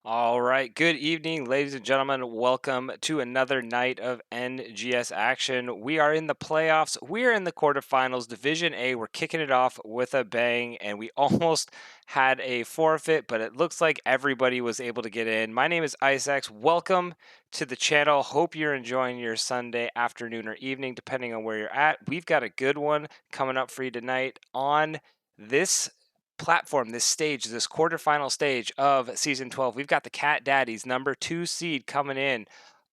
All right. Good evening, ladies and gentlemen. Welcome to another night of NGS action. We are in the playoffs. We are in the quarterfinals, Division A. We're kicking it off with a bang, and we almost had a forfeit, but it looks like everybody was able to get in. My name is Isaacs. Welcome to the channel. Hope you're enjoying your Sunday afternoon or evening, depending on where you're at. We've got a good one coming up for you tonight on this platform, this stage, this quarterfinal stage of season 12. We've got the Cat Daddies, number 2 seed, coming in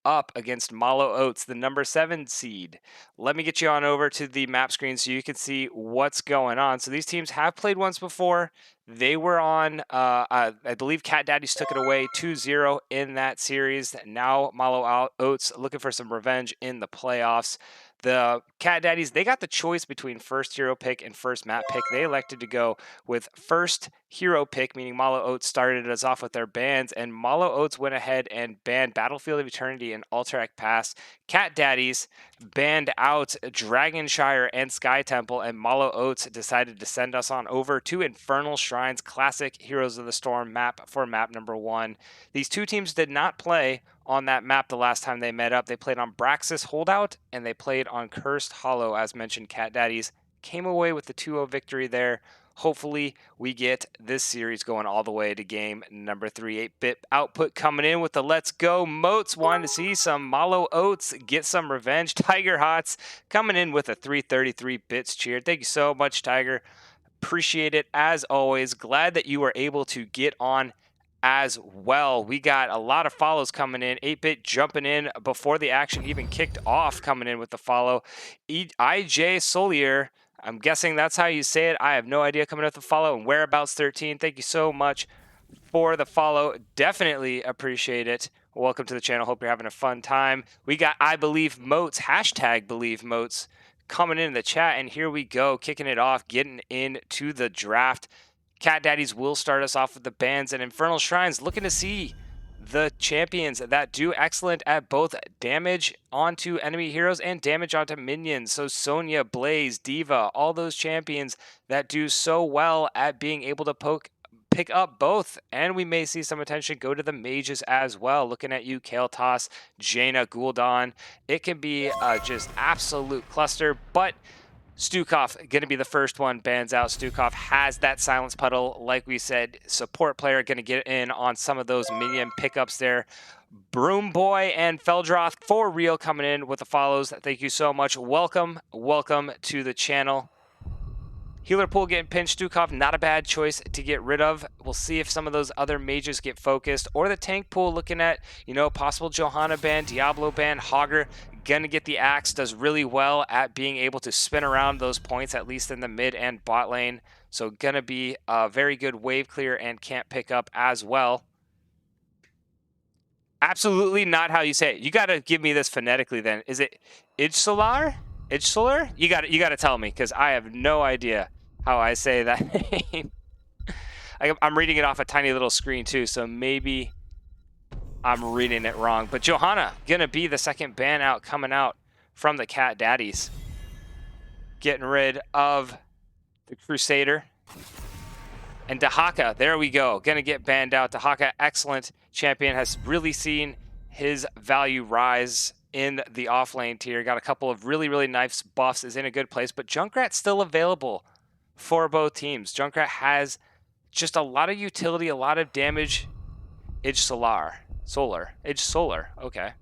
up against Mallow Oats, the number 7 seed. Let me get you on over to the map screen so you can see what's going on. So these teams have played once before. They were on, I believe Cat Daddies took it away 2-0 in that series. Now Mallow Oats looking for some revenge in the playoffs. The Cat Daddies, they got the choice between first hero pick and first map pick. They elected to go with first hero pick, meaning Mallow Oats started us off with their bans, and Mallow Oats went ahead and banned Battlefield of Eternity and Alterac Pass. Cat Daddies banned out Dragonshire and Sky Temple, and Mallow Oats decided to send us on over to Infernal Shrines Classic Heroes of the Storm map for map number 1. These two teams did not play on that map the last time they met up. They played on Braxis Holdout, and they played on Cursed Hollow, as mentioned. Cat Daddies came away with the 2-0 victory there. Hopefully, we get this series going all the way to game number 3. 8-bit output coming in with the Let's Go Moats. Wanting to see some Mallow Oats get some revenge. Tiger Hots coming in with a 333 bits cheer. Thank you so much, Tiger. Appreciate it as always. Glad that you were able to get on as well. We got a lot of follows coming in. 8-bit jumping in before the action even kicked off, coming in with the follow. IJ Solier, I'm guessing that's how you say it. I have no idea, coming with the follow. And Whereabouts 13, thank you so much for the follow. Definitely appreciate it. Welcome to the channel. Hope you're having a fun time. We got I Believe Moats, hashtag Believe Moats, coming in the chat. And here we go, kicking it off, getting into the draft. Cat Daddies will start us off with the bans, and Infernal Shrines looking to see the champions that do excellent at both damage onto enemy heroes and damage onto minions. So Sonya, Blaze, Diva, all those champions that do so well at being able to pick up both, and we may see some attention go to the mages as well. Looking at you, Kael'thas, Jaina, Gul'dan. It can be just absolute cluster, but Stukov going to be the first one, bans out. Stukov has that silence puddle, like we said. Support player going to get in on some of those minion pickups there. Broom Boy and Feldroth for real coming in with the follows. Thank you so much. Welcome to the channel. Healer pool getting pinched. Stukov, not a bad choice to get rid of. We'll see if some of those other mages get focused. Or the tank pool, looking at, possible Johanna ban, Diablo ban. Hogger gonna get the axe, does really well at being able to spin around those points, at least in the mid and bot lane. So gonna be a very good wave clear and can't pick up as well. Absolutely not how you say it. You gotta give me this phonetically then. Is it Idsolar? Idsolar? You gotta tell me, because I have no idea how I say that name. I'm reading it off a tiny little screen too, so maybe I'm reading it wrong. But Johanna gonna be the second ban out coming out from the Cat Daddies. Getting rid of the Crusader. And Dahaka, there we go, gonna get banned out. Dahaka, excellent champion, has really seen his value rise in the off-lane tier. Got a couple of really nice buffs, is in a good place, but Junkrat's still available for both teams. Junkrat has just a lot of utility, a lot of damage. Edge Solar, okay.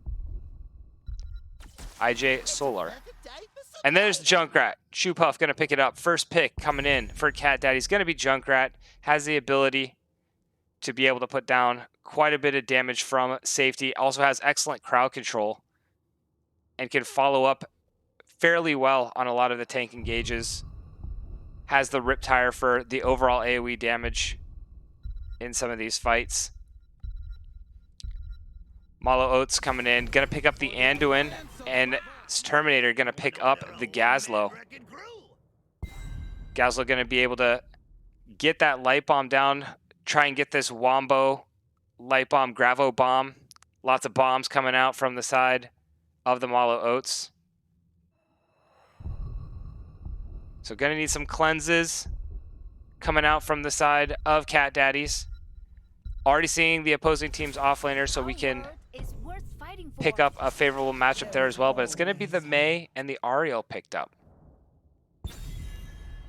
IJ Solar. And there's Junkrat. Shoepuff gonna pick it up. First pick coming in for Cat Daddy's gonna be Junkrat. Has the ability to be able to put down quite a bit of damage from safety. Also has excellent crowd control and can follow up fairly well on a lot of the tank engages. Has the Riptire for the overall AoE damage in some of these fights. Mallow Oats coming in, gonna pick up the Anduin, and Terminator gonna pick up the Gazlowe. Gazlowe gonna be able to get that light bomb down, try and get this Wombo light bomb, Gravo bomb. Lots of bombs coming out from the side of the Mallow Oats. So gonna need some cleanses coming out from the side of Cat Daddies. Already seeing the opposing team's offlaner, so we can pick up a favorable matchup there as well, but it's going to be the Mei and the Ariel picked up.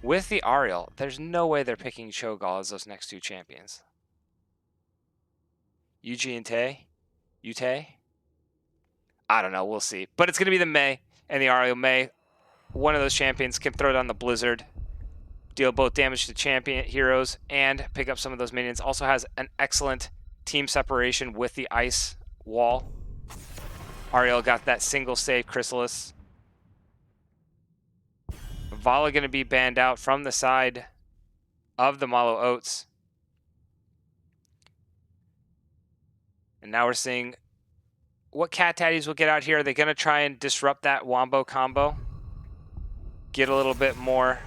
With the Ariel, there's no way they're picking Cho'Gall as those next two champions. Yuji and Yutei? I don't know, we'll see. But it's going to be the Mei and the Ariel. Mei, one of those champions, can throw down the Blizzard, deal both damage to champion heroes, and pick up some of those minions. Also has an excellent team separation with the ice wall. Ariel got that single save Chrysalis. Vala going to be banned out from the side of the Mallow Oats. And now we're seeing what Cat Daddies will get out here. Are they going to try and disrupt that Wombo combo? Get a little bit more.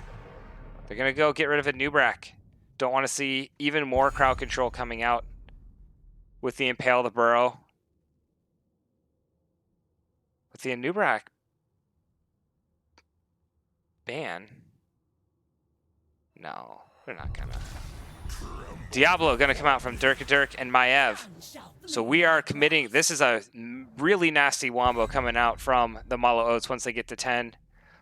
They're going to go get rid of a Nubrak. Don't want to see even more crowd control coming out with the Impale the Burrow. With the Nubrak ban? No, they're not gonna. Diablo gonna come out from Dirk and Maev. So we are committing. This is a really nasty wombo coming out from the Mallow Oats once they get to 10.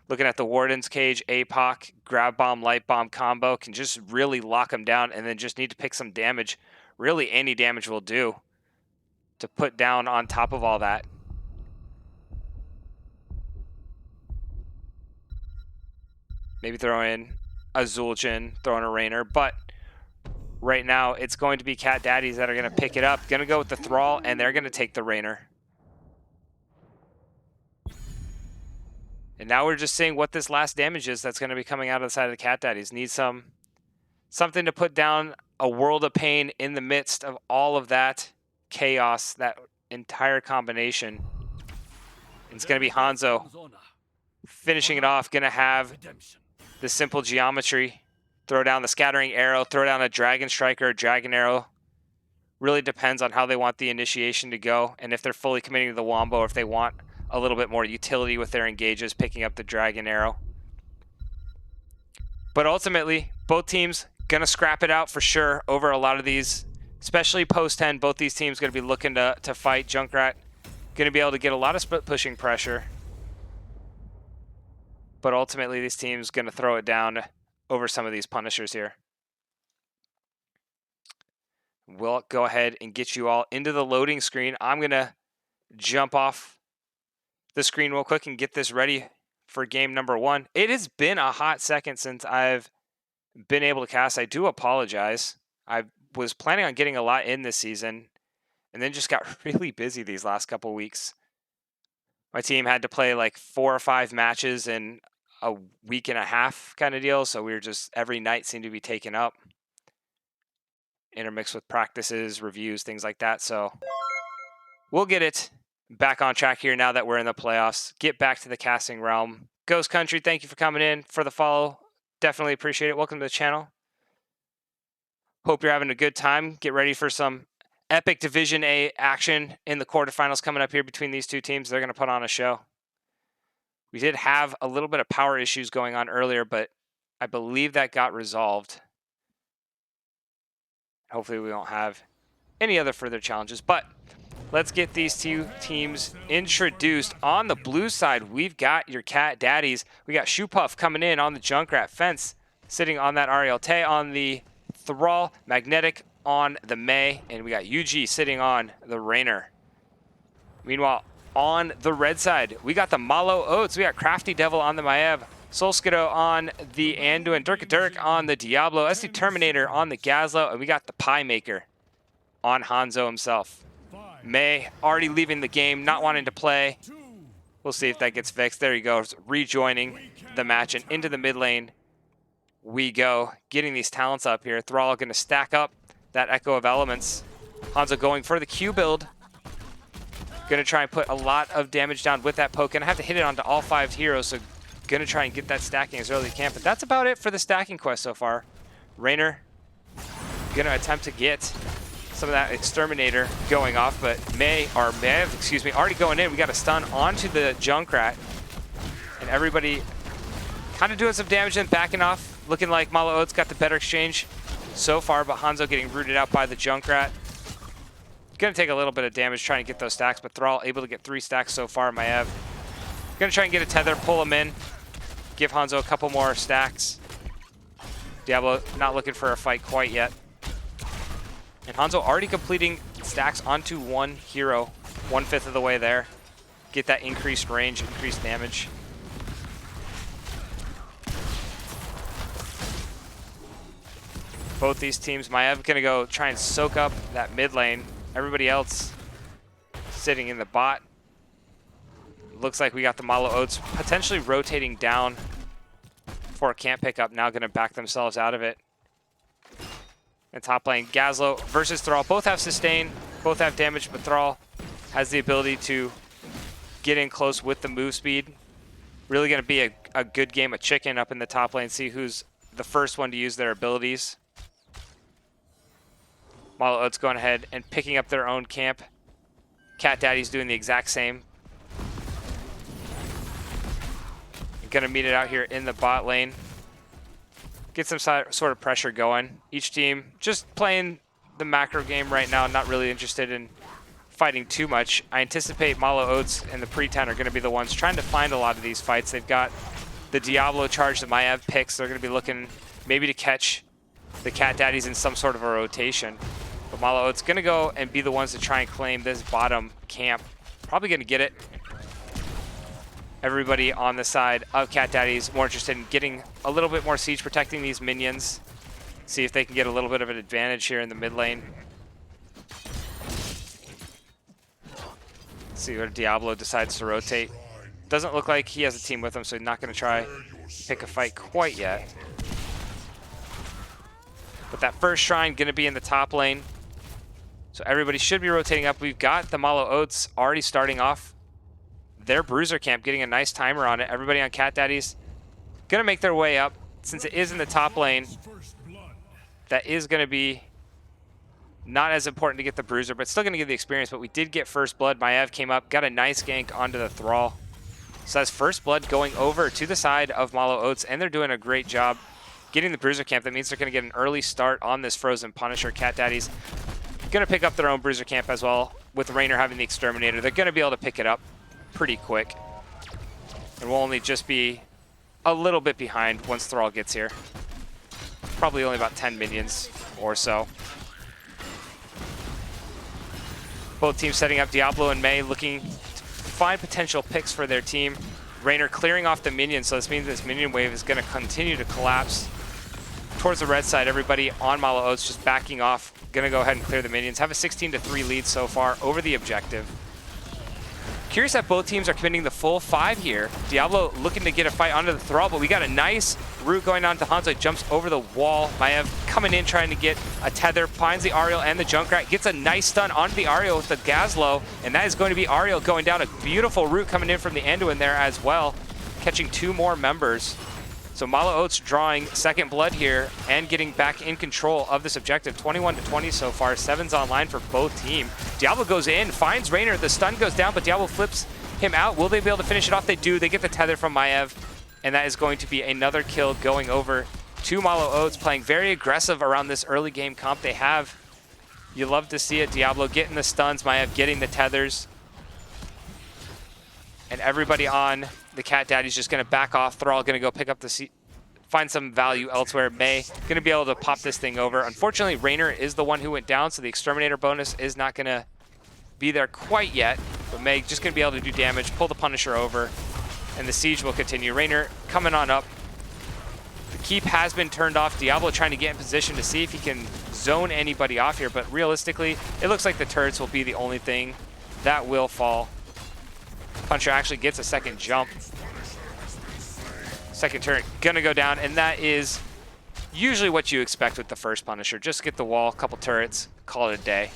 Looking at the Warden's Cage, APOC, Grab Bomb, Light Bomb combo can just really lock them down, and then just need to pick some damage. Really any damage will do to put down on top of all that. Maybe throw in a Zul'jin, throw in a Rainer, but right now it's going to be Cat Daddies that are going to pick it up. Going to go with the Thrall, and they're going to take the Rainer. And now we're just seeing what this last damage is that's going to be coming out of the side of the Cat Daddies. Need something to put down a world of pain in the midst of all of that chaos, that entire combination. It's going to be Hanzo finishing it off. Going to have the simple geometry. Throw down the scattering arrow, throw down a dragon striker, a dragon arrow. Really depends on how they want the initiation to go, and if they're fully committing to the wombo, or if they want a little bit more utility with their engages, picking up the dragon arrow. But ultimately, both teams gonna scrap it out for sure over a lot of these, especially post 10. Both these teams gonna be looking to fight. Junkrat gonna be able to get a lot of split pushing pressure. But ultimately, this team's gonna throw it down over some of these Punishers here. We'll go ahead and get you all into the loading screen. I'm going to jump off the screen real quick and get this ready for game number 1. It has been a hot second since I've been able to cast. I do apologize. I was planning on getting a lot in this season and then just got really busy these last couple weeks. My team had to play like 4 or 5 matches in a week and a half kind of deal, so we were just, every night seemed to be taken up, intermixed with practices, reviews, things like that. So we'll get it back on track here now that we're in the playoffs. Get back to the casting realm. Ghost Country, thank you for coming in, for the follow. Definitely appreciate it. Welcome to the channel. Hope you're having a good time. Get ready for some epic Division A action in the quarterfinals coming up here between these two teams. They're going to put on a show. We did have a little bit of power issues going on earlier, but I believe that got resolved. Hopefully we won't have any other further challenges, but let's get these two teams introduced. On the blue side, we've got your Cat Daddies. We got Shoepuff coming in on the Junkrat fence, sitting on that Ariel Tay on the Thrall, Magnetic on the Mei, and we got UG sitting on the Rainer. Meanwhile, on the red side, we got the Mallow Oats. We got Crafty Devil on the Maev, Solskiddo on the Anduin, Dirk on the Diablo, SD Terminator on the Gazlo, and we got the Pie Maker on Hanzo himself. Mei already leaving the game, not wanting to play. We'll see if that gets fixed. There he goes, rejoining the match, and into the mid lane we go, getting these talents up here. Thrall going to stack up that Echo of Elements. Hanzo going for the Q build. Going to try and put a lot of damage down with that poke. Going to have to hit it onto all 5 heroes, so going to try and get that stacking as early as he can. But that's about it for the stacking quest so far. Rainer going to attempt to get some of that Exterminator going off, but Maev, excuse me, already going in. We got a stun onto the Junkrat, and everybody kind of doing some damage and backing off. Looking like Mallow Oats got the better exchange so far, but Hanzo getting rooted out by the Junkrat. Gonna take a little bit of damage trying to get those stacks, but Thrall able to get 3 stacks so far. Maiev gonna try and get a tether, pull him in, give Hanzo a couple more stacks. Diablo not looking for a fight quite yet. And Hanzo already completing stacks onto one hero, 1/5 of the way there. Get that increased range, increased damage. Both these teams, Maiev gonna go try and soak up that mid lane. Everybody else sitting in the bot. Looks like we got the Mallow Oats potentially rotating down for a camp pickup, now gonna back themselves out of it. And top lane, Gazlowe versus Thrall. Both have sustain, both have damage, but Thrall has the ability to get in close with the move speed. Really gonna be a good game of chicken up in the top lane, see who's the first one to use their abilities. Mallow Oats going ahead and picking up their own camp. Cat Daddies doing the exact same. Gonna meet it out here in the bot lane. Get some sort of pressure going. Each team just playing the macro game right now, not really interested in fighting too much. I anticipate Mallow Oats and the Pre-10 are gonna be the ones trying to find a lot of these fights. They've got the Diablo charge that Maiev picks. They're gonna be looking maybe to catch the Cat Daddies in some sort of a rotation. But Mallow Oats gonna go and be the ones to try and claim this bottom camp. Probably gonna get it. Everybody on the side of Cat Daddies more interested in getting a little bit more siege, protecting these minions. See if they can get a little bit of an advantage here in the mid lane. See where Diablo decides to rotate. Doesn't look like he has a team with him, so he's not going to try pick a fight quite yet. But that first shrine going to be in the top lane. So everybody should be rotating up. We've got the Mallow Oats already starting off their bruiser camp, getting a nice timer on it. Everybody on Cat Daddies going to make their way up. Since it is in the top lane, that is going to be not as important to get the bruiser, but still going to give the experience. But we did get first blood. Maiev came up, got a nice gank onto the Thrall. So that's first blood going over to the side of Mallow Oats, and they're doing a great job getting the bruiser camp. That means they're going to get an early start on this Frozen Punisher. Cat Daddies going to pick up their own bruiser camp as well. With Raynor having the Exterminator, they're going to be able to pick it up pretty quick. And we'll only just be a little bit behind once Thrall gets here. Probably only about 10 minions or so. Both teams setting up. Diablo and Mei looking to find potential picks for their team. Raynor clearing off the minions, so this means this minion wave is going to continue to collapse towards the red side. Everybody on Mallow Oats just backing off. Going to go ahead and clear the minions. Have a 16-3 lead so far over the objective. Curious that both teams are committing the full 5 here. Diablo looking to get a fight onto the Thrall, but we got a nice route going on to Hanzo. Jumps over the wall. Maiev coming in trying to get a tether. Finds the Ariel and the Junkrat. Gets a nice stun onto the Ariel with the Gazlowe. And that is going to be Ariel going down. A beautiful route coming in from the Anduin there as well. Catching 2 more members. So Mallow Oats drawing second blood here and getting back in control of this objective. 21-20 so far. 7's online for both teams. Diablo goes in, finds Raynor. The stun goes down, but Diablo flips him out. Will they be able to finish it off? They do. They get the tether from Maiev, and that is going to be another kill going over to Mallow Oats, playing very aggressive around this early game comp they have. You love to see it. Diablo getting the stuns, Maiev getting the tethers. And everybody on the Cat Daddy's just going to back off. Thrall going to go pick up the find some value elsewhere. Mei going to be able to pop this thing over. Unfortunately, Raynor is the one who went down, so the Exterminator bonus is not going to be there quite yet. But Mei just going to be able to do damage, pull the Punisher over, and the siege will continue. Raynor coming on up. The keep has been turned off. Diablo trying to get in position to see if he can zone anybody off here, but realistically, it looks like the turrets will be the only thing that will fall. Punisher actually gets a second jump. Second turret gonna go down, and that is usually what you expect with the first Punisher. Just get the wall, couple turrets, call it a day.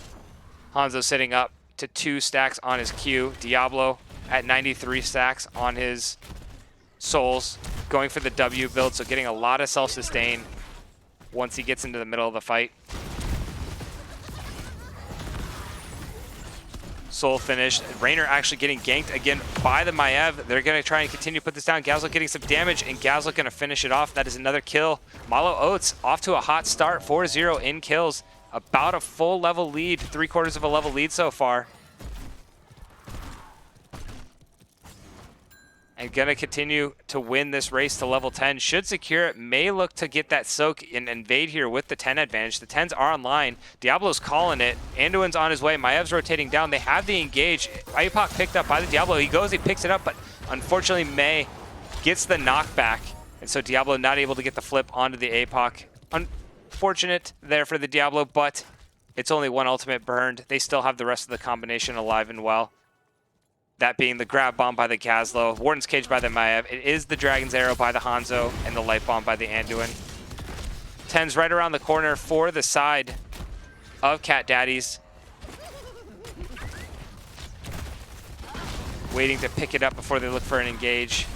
Hanzo sitting up to 2 stacks on his Q. Diablo at 93 stacks on his souls, going for the W build, so getting a lot of self-sustain once he gets into the middle of the fight. Soul finished. Raynor actually getting ganked again by the Maiev. They're going to try and continue to put this down. Gazlowe getting some damage, and Gazlowe going to finish it off. That is another kill. Mallow Oats off to a hot start, 4-0 in kills. About a full level lead, 3/4 of a level lead so far. And gonna continue to win this race to level 10. Should secure it. May look to get that soak and invade here with the 10 advantage. The 10s are online. Diablo's calling it. Anduin's on his way. Maev's rotating down. They have the engage. APOC picked up by the Diablo. He goes, he picks it up, but unfortunately May gets the knockback. And so Diablo not able to get the flip onto the APOC. Unfortunate there for the Diablo, but it's only one ultimate burned. They still have the rest of the combination alive and well. That being the grab bomb by the Gazlo, Warden's Cage by the Maev. It is the Dragon's Arrow by the Hanzo, and the Light Bomb by the Anduin. 10's right around the corner for the side of Cat Daddies. Waiting to pick it up before they look for an engage.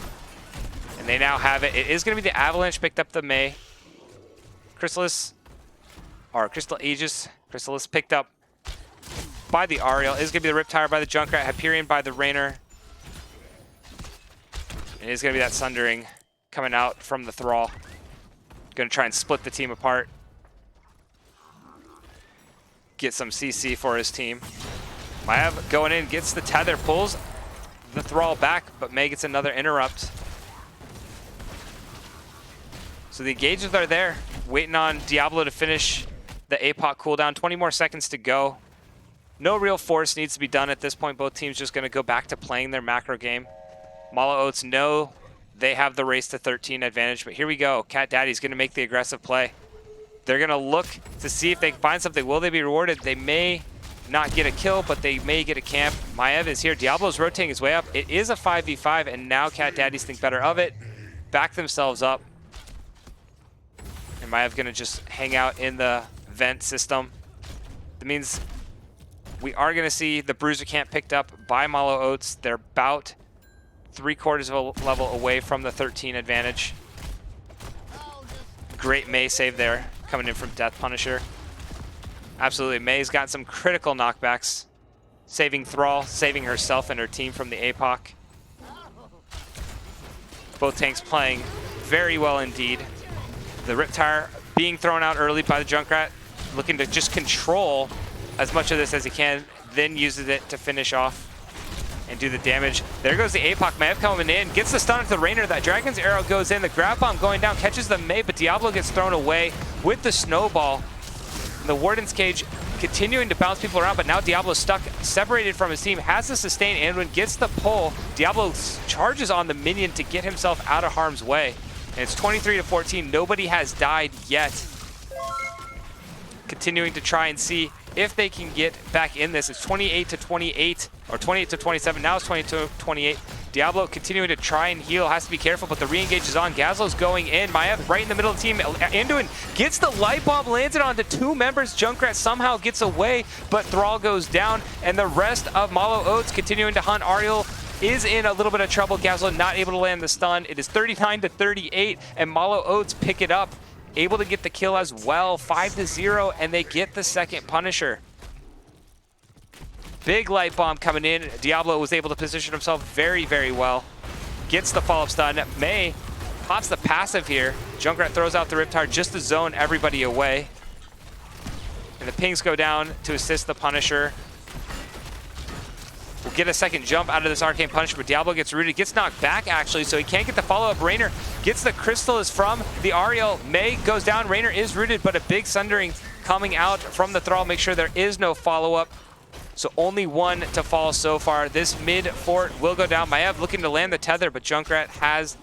And they now have it. It is going to be the Avalanche picked up the May. Chrysalis, or Crystal Aegis. Chrysalis picked up by the Ariel. Is going to be the Riptire by the Junkrat. Hyperion by the Rainer. And it is going to be that Sundering coming out from the Thrall. Going to try and split the team apart. Get some CC for his team. Maev going in, gets the tether, pulls the Thrall back, but May gets another interrupt. So the engages are there, waiting on Diablo to finish the APOC cooldown. 20 more seconds to go. No real force needs to be done at this point. Both teams just going to go back to playing their macro game. Mallow Oats know they have the race to 13 advantage, but here we go. Cat Daddy's going to make the aggressive play. They're going to look to see if they can find something. Will they be rewarded? They may not get a kill, but they may get a camp. Maev is here. Diablo's rotating his way up. It is a 5v5, and now Cat Daddies think better of it. Back themselves up. And Maev going to just hang out in the vent system. That means we are going to see the Bruiser Camp picked up by Mallow Oats. They're about 3/4 of a level away from the 13 advantage. Great May save there, coming in from Death Punisher. Absolutely, May's got some critical knockbacks. Saving Thrall, saving herself and her team from the APOC. Both tanks playing very well indeed. The Riptire being thrown out early by the Junkrat, looking to just control as much of this as he can, then uses it to finish off and do the damage. There goes the APOC. Maev coming in, gets the stun to the Rainer. That Dragon's Arrow goes in. The grab bomb going down, catches the May, but Diablo gets thrown away with the snowball. And the Warden's Cage continuing to bounce people around, but now Diablo's stuck, separated from his team, has the sustain. Anduin gets the pull. Diablo charges on the minion to get himself out of harm's way. And it's 23-14. Nobody has died yet. Continuing to try and see if they can get back in this. It's 28-28, or 28-27. Now it's 22-28. Diablo continuing to try and heal. Has to be careful, but the re-engage is on. Gazlo's going in. Maev right in the middle of the team. Anduin gets the light bomb, lands it onto two members. Junkrat somehow gets away, but Thrall goes down, and the rest of Mallow Oats continuing to hunt. Ariel is in a little bit of trouble. Gazlo not able to land the stun. It is 39-38, and Mallow Oats pick it up. Able to get the kill as well, 5-0, and they get the second Punisher. Big light bomb coming in. Diablo was able to position himself very, very well. Gets the follow-up stun. May pops the passive here. Junkrat throws out the Riptire just to zone everybody away. And the pings go down to assist the Punisher. We'll get a second jump out of this Arcane Punisher, but Diablo gets rooted, gets knocked back actually, so he can't get the follow-up. Rainer gets the Crystallis from the Ariel. May goes down, Rainer is rooted, but a big Sundering coming out from the Thrall. Make sure there is no follow-up. So only one to fall so far. This mid fort will go down. Maev looking to land the tether, but Junkrat has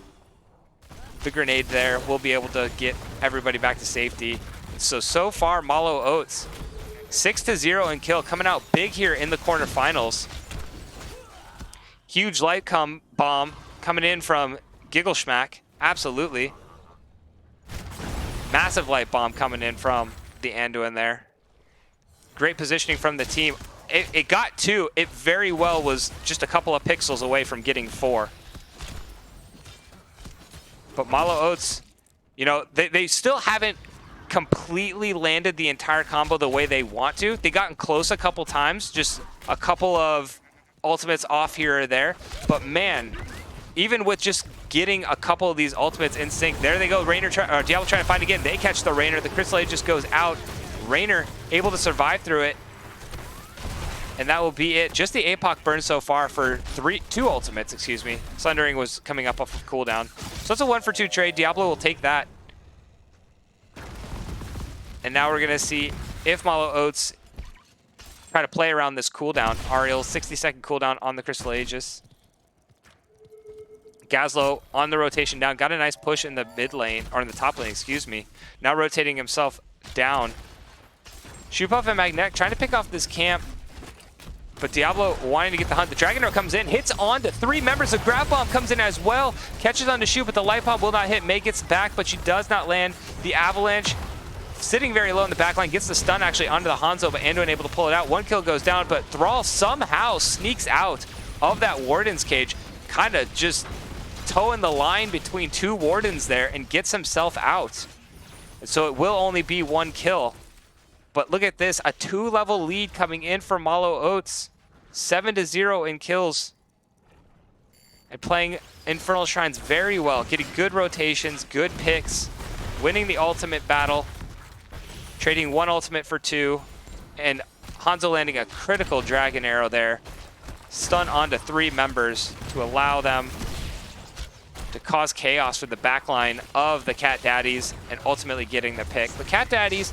the grenade there. We'll be able to get everybody back to safety. So far, Mallow Oats, 6-0 in kill, coming out big here in the quarterfinals. Huge light bomb coming in from Gigglesmack. Absolutely. Massive light bomb coming in from the Anduin there. Great positioning from the team. It got 2. It very well was just a couple of pixels away from getting 4. But Mallow Oats, you know, they still haven't completely landed the entire combo the way they want to. They gotten close a couple times, just a couple of ultimates off here or there, but man, even with just getting a couple of these ultimates in sync, there they go. Rainer Diablo trying to find again. They catch the Rainer. The Crystal Age just goes out. Raynor able to survive through it. And that will be it. Just the APOC burn so far for two ultimates, excuse me. Sundering was coming up off of cooldown. So it's a 1-for-2 trade. Diablo will take that. And now we're going to see if Mallow Oats try to play around this cooldown. Ariel, 60-second cooldown on the Crystal Aegis. Gazlowe on the rotation down. Got a nice push in the mid lane, or in the top lane, excuse me. Now rotating himself down. Shoepuff and Magnetic trying to pick off this camp. But Diablo wanting to get the hunt. The Dragon Arrow comes in, hits onto 3 members. The Grab Bomb comes in as well. Catches onto Shoe, but the Light Bomb will not hit. May gets back, but she does not land. The Avalanche sitting very low in the backline. Gets the stun actually onto the Hanzo, but Anduin able to pull it out. 1 kill goes down, but Thrall somehow sneaks out of that Warden's cage. Kind of just towing the line between 2 Wardens there and gets himself out. And so it will only be 1 kill. But look at this, a 2-level lead coming in for Mallow Oats. 7-0 in kills. And playing Infernal Shrines very well, getting good rotations, good picks, winning the ultimate battle, trading 1 ultimate for 2, and Hanzo landing a critical Dragon Arrow there. Stun onto 3 members to allow them to cause chaos for the backline of the Cat Daddies and ultimately getting the pick. The Cat Daddies,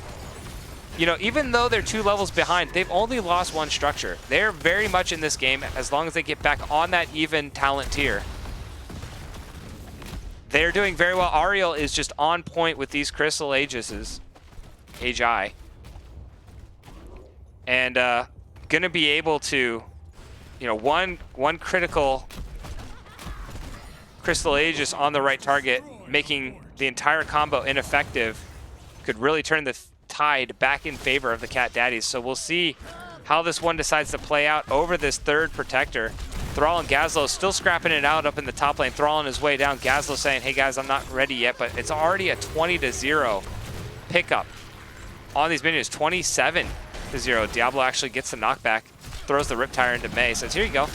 you know, even though they're 2 levels behind, they've only lost 1 structure. They're very much in this game as long as they get back on that even talent tier. They're doing very well. Ariel is just on point with these Crystal Aegises. Agi. And gonna be able to, you know, one critical Crystal Aegis on the right target, making the entire combo ineffective, could really turn the tide back in favor of the Cat Daddies. So we'll see how this one decides to play out over this 3rd protector. Thrall and Gazlowe still scrapping it out up in the top lane. Thrall on his way down. Gazlowe saying, hey guys, I'm not ready yet, but it's already a 20-0 pickup on these minions. 27-0. Diablo actually gets the knockback, throws the Riptire into May. Says, here you go.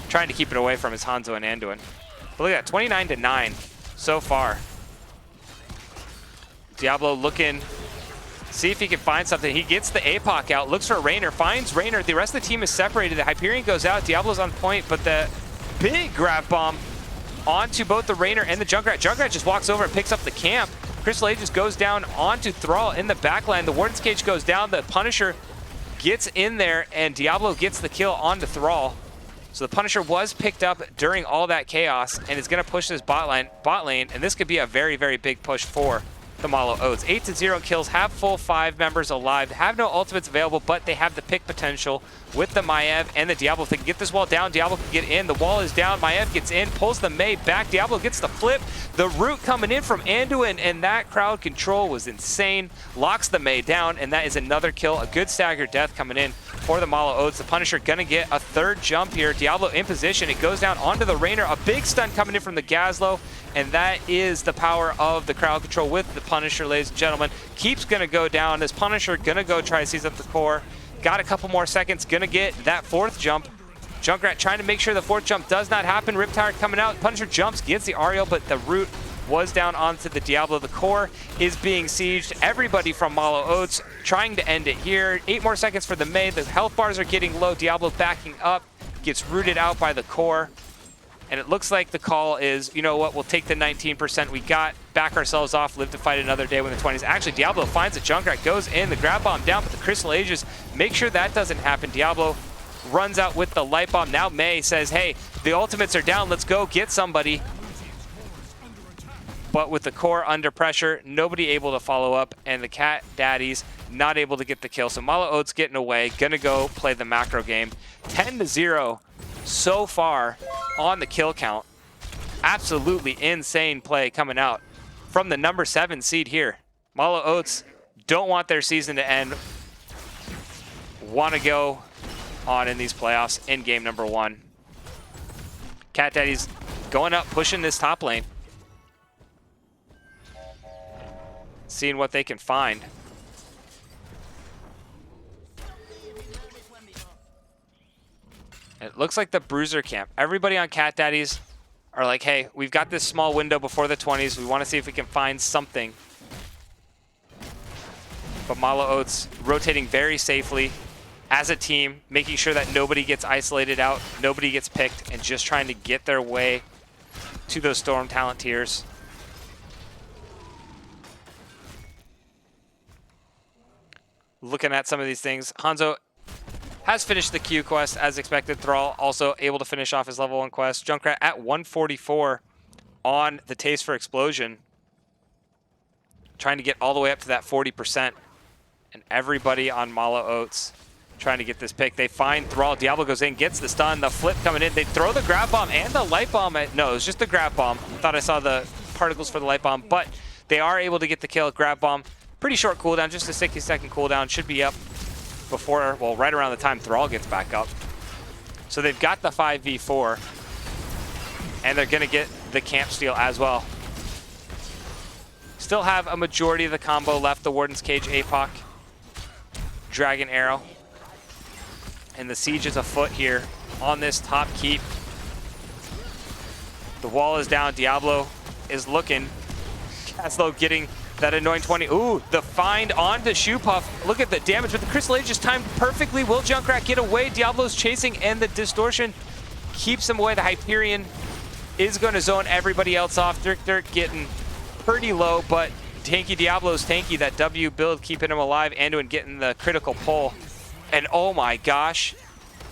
Trying to keep it away from his Hanzo and Anduin. But look at that, 29-9 so far. Diablo looking, see if he can find something. He gets the APOC out, looks for Raynor, finds Raynor. The rest of the team is separated. The Hyperion goes out, Diablo's on point, but the big Grab Bomb onto both the Raynor and the Junkrat. Junkrat just walks over and picks up the camp. Crystal Aegis goes down onto Thrall in the backline. The Warden's Cage goes down. The Punisher gets in there, and Diablo gets the kill onto Thrall. So the Punisher was picked up during all that chaos and is going to push this bot lane, and this could be a very, very big push for the Mallow Oats. 8-0 kills, have full 5 members alive, have no ultimates available, but they have the pick potential with the Maiev and the Diablo. If they can get this wall down, Diablo can get in. The wall is down, Maiev gets in, pulls the Mei back, Diablo gets the flip. The root coming in from Anduin, and that crowd control was insane. Locks the Mei down, and that is another kill. A good staggered death coming in for the Mallow Oats. The Punisher gonna get a 3rd jump here. Diablo in position, it goes down onto the Raynor. A big stun coming in from the Gazlowe, and that is the power of the crowd control with the Punisher, ladies and gentlemen. Keeps gonna go down. This Punisher gonna go try to seize up the core. Got a couple more seconds, gonna get that 4th jump. Junkrat trying to make sure the 4th jump does not happen. Riptire coming out, Punisher jumps, gets the Ariel, but the root was down onto the Diablo. The core is being sieged. Everybody from Mallow Oats trying to end it here. 8 more seconds for the Mei. The health bars are getting low. Diablo backing up, gets rooted out by the core. And it looks like the call is, you know what, we'll take the 19% we got, back ourselves off, live to fight another day when the 20s. Actually, Diablo finds a Junkrat, goes in, the Grab Bomb down, but the Crystal Aegis, make sure that doesn't happen. Diablo runs out with the Light Bomb. Now Mei says, hey, the ultimates are down, let's go get somebody. But with the core under pressure, nobody able to follow up, and the Cat Daddies not able to get the kill. So Mallow Oats getting away, gonna go play the macro game. 10-0 so far on the kill count. Absolutely insane play coming out from the number 7 seed here. Mallow Oats don't want their season to end. Want to go on in these playoffs in game number 1. Cat Daddies going up, pushing this top lane. Seeing what they can find. It looks like the Bruiser camp. Everybody on Cat Daddies are like, hey, we've got this small window before the 20s. We want to see if we can find something. But Mallow Oats rotating very safely as a team, making sure that nobody gets isolated out, nobody gets picked, and just trying to get their way to those Storm talent tiers. Looking at some of these things, Hanzo has finished the Q quest as expected. Thrall also able to finish off his level 1 quest. Junkrat at 144 on the Taste for Explosion. Trying to get all the way up to that 40%. And everybody on Mallow Oats trying to get this pick. They find Thrall. Diablo goes in, gets the stun. The flip coming in. They throw the grab bomb and the light bomb. No, it was just the grab bomb. I thought I saw the particles for the light bomb, but they are able to get the kill. Grab bomb. Pretty short cooldown, just a 60-second cooldown. Should be up before, well, right around the time Thrall gets back up. So they've got the 5v4, and they're going to get the camp steal as well. Still have a majority of the combo left. The Warden's Cage, APOC, Dragon Arrow. And the siege is afoot here on this top keep. The wall is down. Diablo is looking. Caslow getting that annoying 20. Ooh, the find onto Shoe Puff. Look at the damage, but the Crystal Age is timed perfectly. Will Junkrat get away? Diablo's chasing, and the distortion keeps him away. The Hyperion is going to zone everybody else off. Dirk getting pretty low, but tanky Diablo's tanky. That W build keeping him alive. Anduin getting the critical pull. And oh my gosh,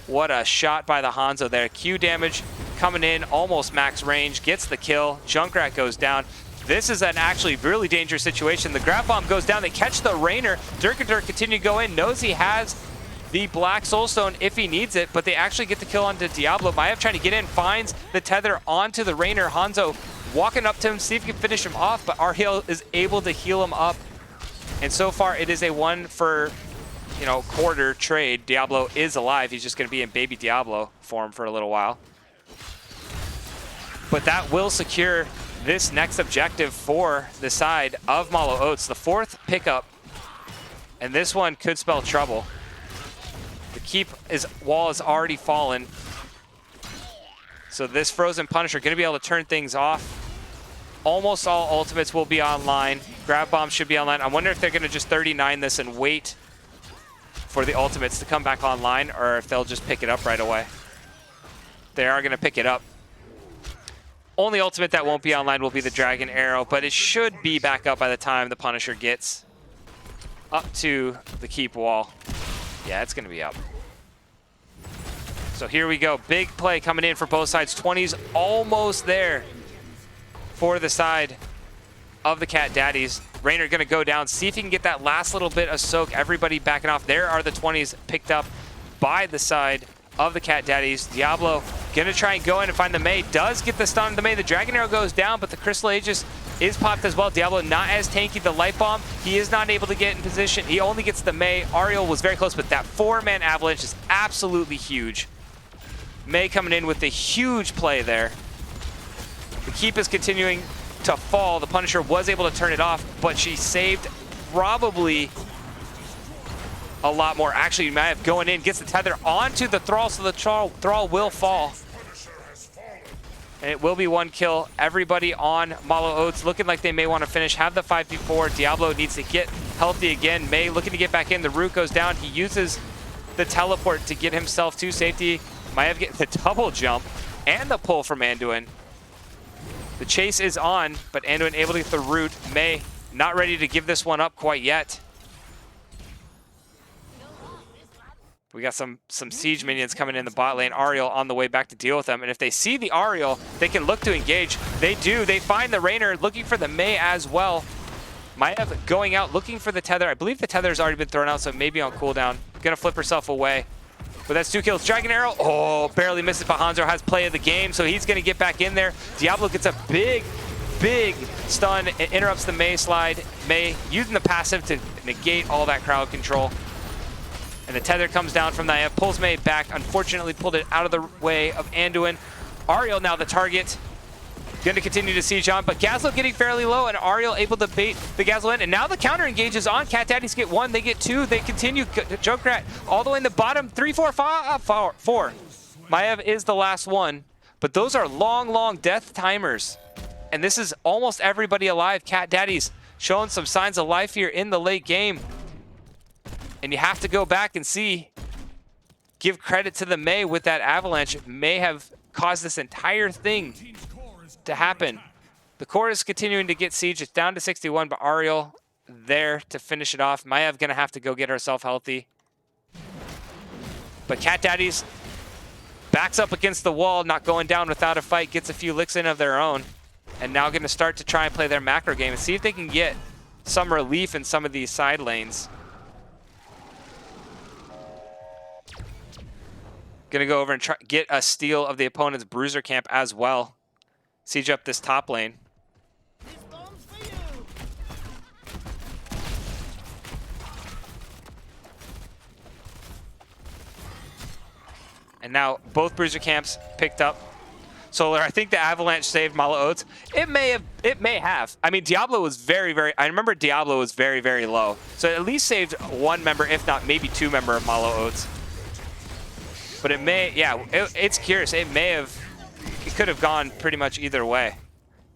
what a shot by the Hanzo there. Q damage coming in, almost max range, gets the kill. Junkrat goes down. This is an actually really dangerous situation. The grab bomb goes down. They catch the Rainer. Dirk continue to go in. Knows he has the Black Soulstone if he needs it, but they actually get the kill onto Diablo. Maiev trying to get in, finds the tether onto the Rainer. Hanzo walking up to him, see if he can finish him off, but Ariel is able to heal him up. And so far, it is a 1 for, quarter trade. Diablo is alive. He's just going to be in baby Diablo form for a little while. But that will secure this next objective for the side of Mallow Oats, the 4th pickup, and this one could spell trouble. The keep wall is already fallen, so this Frozen Punisher going to be able to turn things off. Almost all ultimates will be online. Grab Bomb should be online. I wonder if they're going to just 39 this and wait for the ultimates to come back online, or if they'll just pick it up right away. They are going to pick it up. Only ultimate that won't be online will be the Dragon Arrow, but it should be back up by the time the Punisher gets up to the keep wall. Yeah, it's going to be up. So here we go. Big play coming in for both sides. 20's almost there for the side of the Cat Daddies. Rainer going to go down, see if he can get that last little bit of soak. Everybody backing off. There are the 20's picked up by the side of the Cat Daddies. Diablo gonna try and go in and find the Mei. Does get the stun on the Mei. The Dragon Arrow goes down, but the Crystal Aegis is popped as well. Diablo not as tanky. The Light Bomb, he is not able to get in position. He only gets the Mei. Ariel was very close, but that 4-man avalanche is absolutely huge. Mei coming in with a huge play there. The keep is continuing to fall. The Punisher was able to turn it off, but she saved probably a lot more. Actually, you might have going in, gets the tether onto the Thrall, so the Thrall will fall. And it will be 1 kill. Everybody on Mallow Oats looking like they may want to finish, have the 5v4. Diablo needs to get healthy again. Mei looking to get back in. The root goes down. He uses the teleport to get himself to safety. Maiev getting the double jump and the pull from Anduin. The chase is on, but Anduin able to get the root. Mei not ready to give this one up quite yet. We got some siege minions coming in the bot lane. Ariel on the way back to deal with them. And if they see the Ariel, they can look to engage. They do. They find the Rainer, looking for the Mei as well. Maiev going out, looking for the tether. I believe the tether has already been thrown out, so maybe on cooldown. Gonna flip herself away. But that's 2 kills. Dragon Arrow, oh, barely misses, but Hanzo has play of the game, so he's gonna get back in there. Diablo gets a big stun. It interrupts the Mei slide. Mei using the passive to negate all that crowd control. And the tether comes down from Maiev, pulls Mei back. Unfortunately, pulled it out of the way of Anduin. Ariel now the target. Going to continue to siege on, but Gazlo getting fairly low, and Ariel able to bait the Gazlo in. And now the counter engages on. Cat Daddies get 1, they get 2. They continue. Junkrat all the way in the bottom. 3, 4, 5, 4. Maiev is the last one, but those are long death timers. And this is almost everybody alive. Cat Daddies showing some signs of life here in the late game. And you have to go back and see, give credit to the Mei with that avalanche. May have caused this entire thing to happen. The core is continuing to get siege. It's down to 61, but Ariel there to finish it off. Mayav gonna have to go get herself healthy. But Cat Daddies backs up against the wall, not going down without a fight, gets a few licks in of their own, and now gonna start to try and play their macro game and see if they can get some relief in some of these side lanes. Gonna go over and try get a steal of the opponent's bruiser camp as well. Siege up this top lane. And now both bruiser camps picked up. Solar, I think the avalanche saved Mallow Oats. It may have. I mean, Diablo was very, I remember Diablo was very low. So it at least saved one member, if not maybe two member of Mallow Oats. But it may, yeah, it's curious. It could have gone pretty much either way.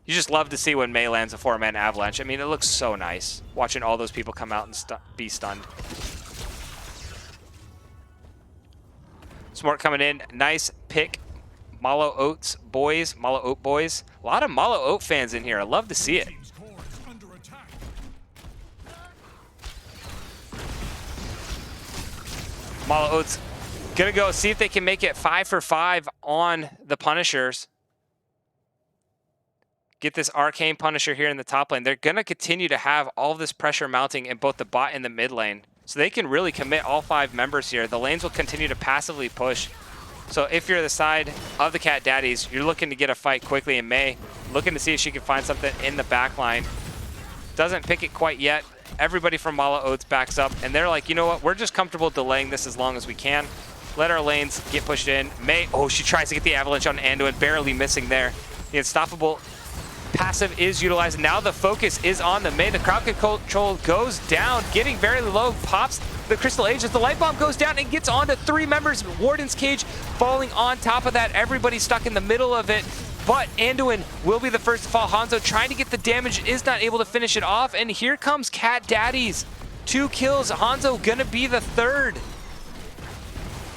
You just love to see when Mei lands a 4-man avalanche. I mean, it looks so nice watching all those people come out and be stunned. Smart coming in, nice pick. Mallow Oats boys, Mallow Oat boys. A lot of Mallow Oat fans in here. I love to see it. Mallow Oats gonna go see if they can make it 5 for 5 on the Punishers. Get this Arcane Punisher here in the top lane. They're gonna continue to have all this pressure mounting in both the bot and the mid lane. So they can really commit all 5 members here. The lanes will continue to passively push. So if you're the side of the Cat Daddies, you're looking to get a fight quickly in Mei, looking to see if she can find something in the back line. Doesn't pick it quite yet. Everybody from Mallow Oats backs up, and they're like, you know what, we're just comfortable delaying this as long as we can. Let our lanes get pushed in. Mei, oh, she tries to get the avalanche on Anduin, barely missing there. The unstoppable passive is utilized. Now the focus is on the Mei. The crowd control goes down, getting very low, pops the Crystal Age as the light bomb goes down and gets onto 3 members. Warden's Cage falling on top of that. Everybody stuck in the middle of it, but Anduin will be the first to fall. Hanzo trying to get the damage, is not able to finish it off, and here comes Cat Daddies. 2 kills, Hanzo gonna be the 3rd.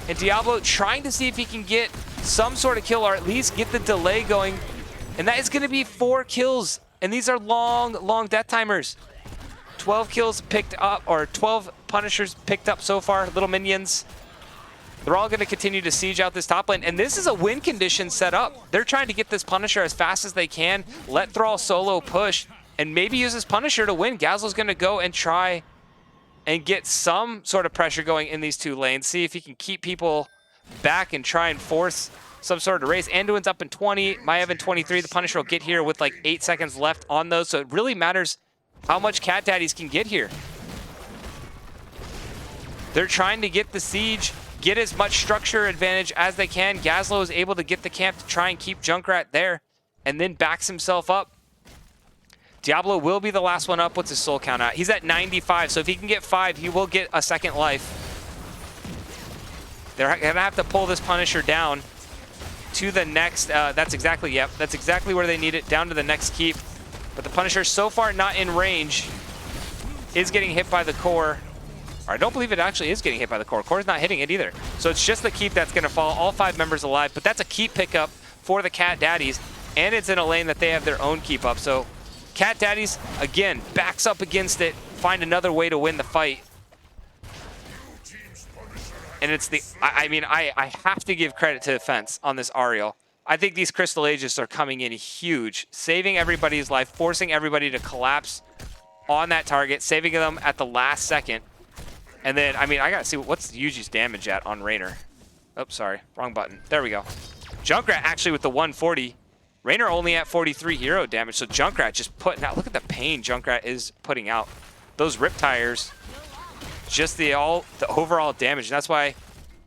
And Diablo trying to see if he can get some sort of kill or at least get the delay going. And that is going to be 4 kills. And these are long death timers. 12 kills picked up, or 12 Punishers picked up so far, little minions. They're all going to continue to siege out this top lane. And this is a win condition set up. They're trying to get this Punisher as fast as they can, let Thrall solo push, and maybe use this Punisher to win. Gazlo's going to go and try and get some sort of pressure going in these 2 lanes. See if he can keep people back and try and force some sort of race. Anduin's up in 20, Mayav in 23. The Punisher will get here with like 8 seconds left on those, so it really matters how much Cat Daddies can get here. They're trying to get the siege, get as much structure advantage as they can. Gazlo is able to get the camp to try and keep Junkrat there, and then backs himself up. Diablo will be the last one up. What's his soul count at? He's at 95, so if he can get 5, he will get a second life. They're gonna have to pull this Punisher down to the next, that's exactly where they need it, down to the next keep. But the Punisher so far not in range, is getting hit by the core. Or I don't believe it actually is getting hit by the core. Core's not hitting it either. So it's just the keep that's gonna fall, all 5 members alive, but that's a keep pickup for the Cat Daddies, and it's in a lane that they have their own keep up. So Cat Daddies, again, backs up against it, find another way to win the fight. And it's the, I have to give credit to defense on this Ariel. I think these Crystal Ages are coming in huge, saving everybody's life, forcing everybody to collapse on that target, saving them at the last second. And then, I mean, I gotta see what's Yuji's damage at on Raynor. Oh, sorry, wrong button. There we go. Junkrat actually with the 140. Raynor only at 43 hero damage, so Junkrat just putting out, look at the pain Junkrat is putting out. Those rip tires, just the overall damage. And that's why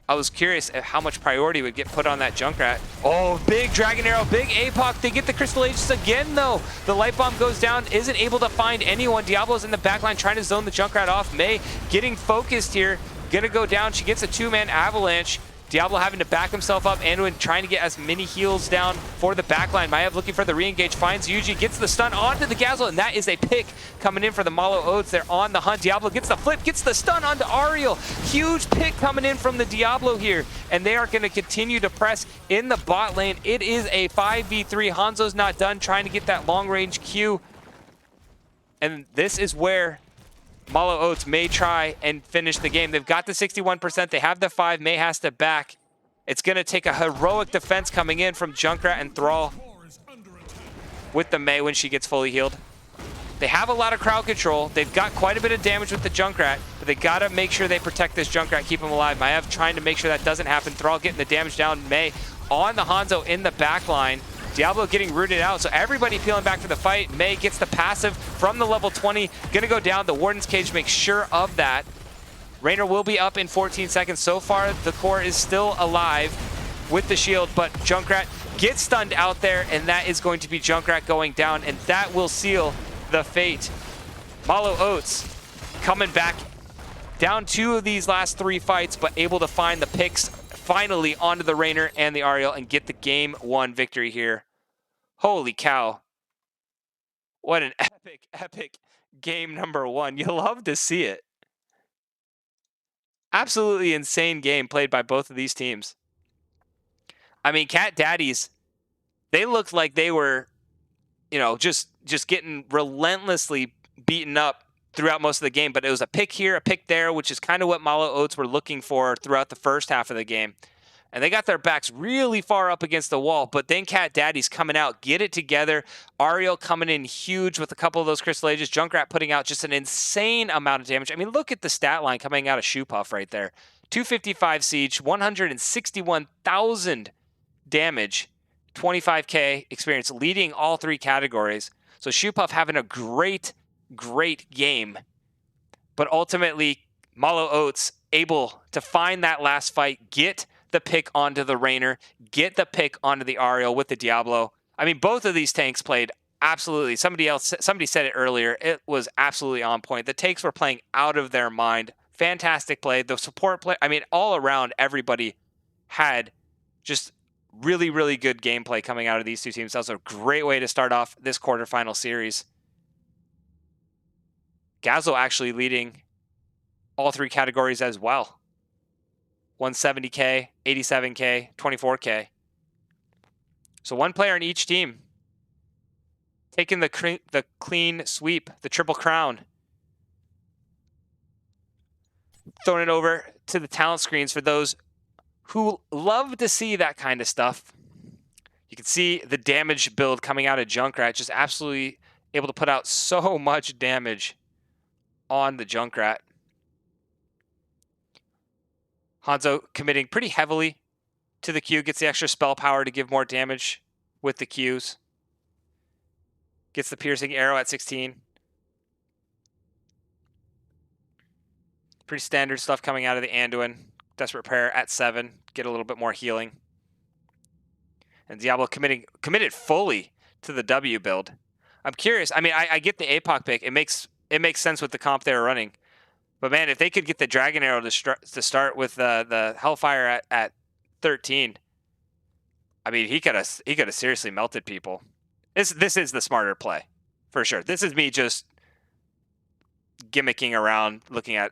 I was curious at how much priority would get put on that Junkrat. Oh, big Dragon Arrow, big APOC. They get the Crystal Aegis again, though. The Light Bomb goes down, isn't able to find anyone. Diablo's in the backline trying to zone the Junkrat off. Mei getting focused here, gonna go down. She gets a 2-man avalanche. Diablo having to back himself up. Anduin trying to get as many heals down for the backline. Maiev looking for the re-engage, finds Yuji, gets the stun onto the Gazzle, and that is a pick coming in for the Mallow Oats. They're on the hunt. Diablo gets the flip, gets the stun onto Ariel. Huge pick coming in from the Diablo here, and they are going to continue to press in the bot lane. It is a 5v3. Hanzo's not done trying to get that long-range Q, and this is where Mallow Oats may try and finish the game. They've got the 61%. They have the 5. May has to back. It's going to take a heroic defense coming in from Junkrat and Thrall with the Mei when she gets fully healed. They have a lot of crowd control. They've got quite a bit of damage with the Junkrat, but they got to make sure they protect this Junkrat, keep him alive. Maiev trying to make sure that doesn't happen. Thrall getting the damage down. Mei on the Hanzo in the back line. Diablo getting rooted out, so everybody peeling back for the fight. Mei gets the passive from the level 20. Gonna go down. The Warden's Cage makes sure of that. Raynor will be up in 14 seconds. So far, the core is still alive with the shield, but Junkrat gets stunned out there, and that is going to be Junkrat going down, and that will seal the fate. Mallow Oats coming back down 2 of these last 3 fights, but able to find the picks finally onto the Raynor and the Ariel and get the game 1 victory here. Holy cow. What an epic game number 1. You love to see it. Absolutely insane game played by both of these teams. I mean, Cat Daddies, they looked like they were, you know, just getting relentlessly beaten up throughout most of the game, but it was a pick here, a pick there, which is kind of what Mallow Oats were looking for throughout the first half of the game. And they got their backs really far up against the wall, but then Cat Daddy's coming out, get it together. Ariel coming in huge with a couple of those Crystal Ages. Junkrat putting out just an insane amount of damage. I mean, look at the stat line coming out of Shoe Puff right there. 255 siege, 161,000 damage, 25k experience, leading all 3 categories. So Shoe Puff having a great game, but ultimately Mallow Oats able to find that last fight, get the pick onto the Raynor, get the pick onto the Ariel with the Diablo. I mean, both of these tanks played absolutely. Somebody said it earlier. It was absolutely on point. The tanks were playing out of their mind. Fantastic play. The support play. I mean, all around, everybody had just really good gameplay coming out of these 2 teams. That was a great way to start off this quarterfinal series. Gazzle actually leading all 3 categories as well. 170k, 87k, 24k. So 1 player in each team taking the clean sweep, the triple crown. Throwing it over to the talent screens for those who love to see that kind of stuff. You can see the damage build coming out of Junkrat, just absolutely able to put out so much damage on the Junkrat. Hanzo committing pretty heavily to the Q, gets the extra spell power to give more damage with the Qs. Gets the piercing arrow at 16. Pretty standard stuff coming out of the Anduin. Desperate Prayer at 7, get a little bit more healing. And Diablo committed fully to the W build. I'm curious. I mean, I get the APOC pick. It makes sense with the comp they were running. But man, if they could get the Dragon Arrow to start with the Hellfire at 13, I mean, he could have seriously melted people. This is the smarter play, for sure. This is me just gimmicking around, looking at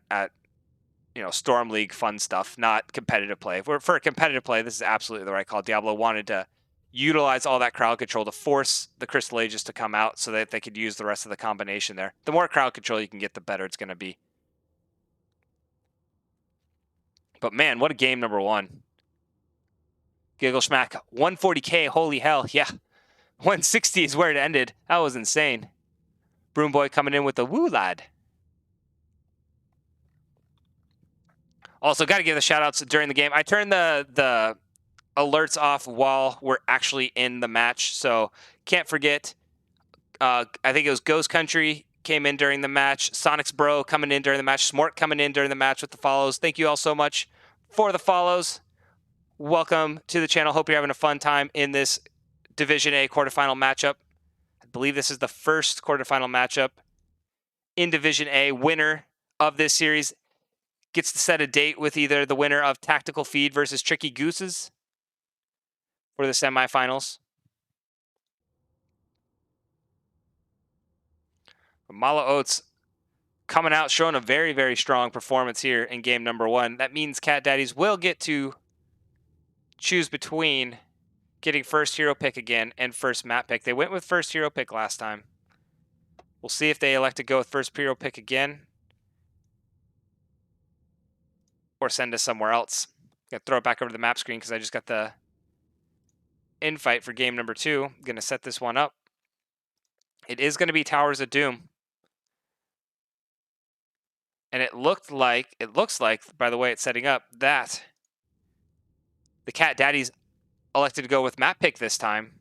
you know, Storm League fun stuff, not competitive play. For a competitive play, this is absolutely the right call. Diablo wanted to utilize all that crowd control to force the Crystal Ages to come out so that they could use the rest of the combination there. The more crowd control you can get, the better it's going to be. But man, what a game number 1. Giggle Schmack, 140k, holy hell, yeah. 160 is where it ended. That was insane. Broom Boy coming in with the woo lad. Also, got to give the shout outs during the game. I turned the alerts off while we're actually in the match, so can't forget. I think it was Ghost Country came in during the match. Sonic's Bro coming in during the match. Smort coming in during the match with the follows. Thank you all so much for the follows. Welcome to the channel. Hope you're having a fun time in this Division A quarterfinal matchup. I believe this is the first quarterfinal matchup in Division A. Winner of this series gets to set a date with either the winner of Tactical Feed versus Tricky Gooses for the semifinals. Mallow Oats coming out showing a very, very strong performance here in game number 1. That means Cat Daddies will get to choose between getting first hero pick again and first map pick. They went with first hero pick last time. We'll see if they elect to go with first hero pick again or send us somewhere else. Gonna throw it back over to the map screen because I just got the invite for game number 2. Gonna set this one up. It is gonna be Towers of Doom. And it looks like, by the way it's setting up, that the Cat Daddies elected to go with map pick this time.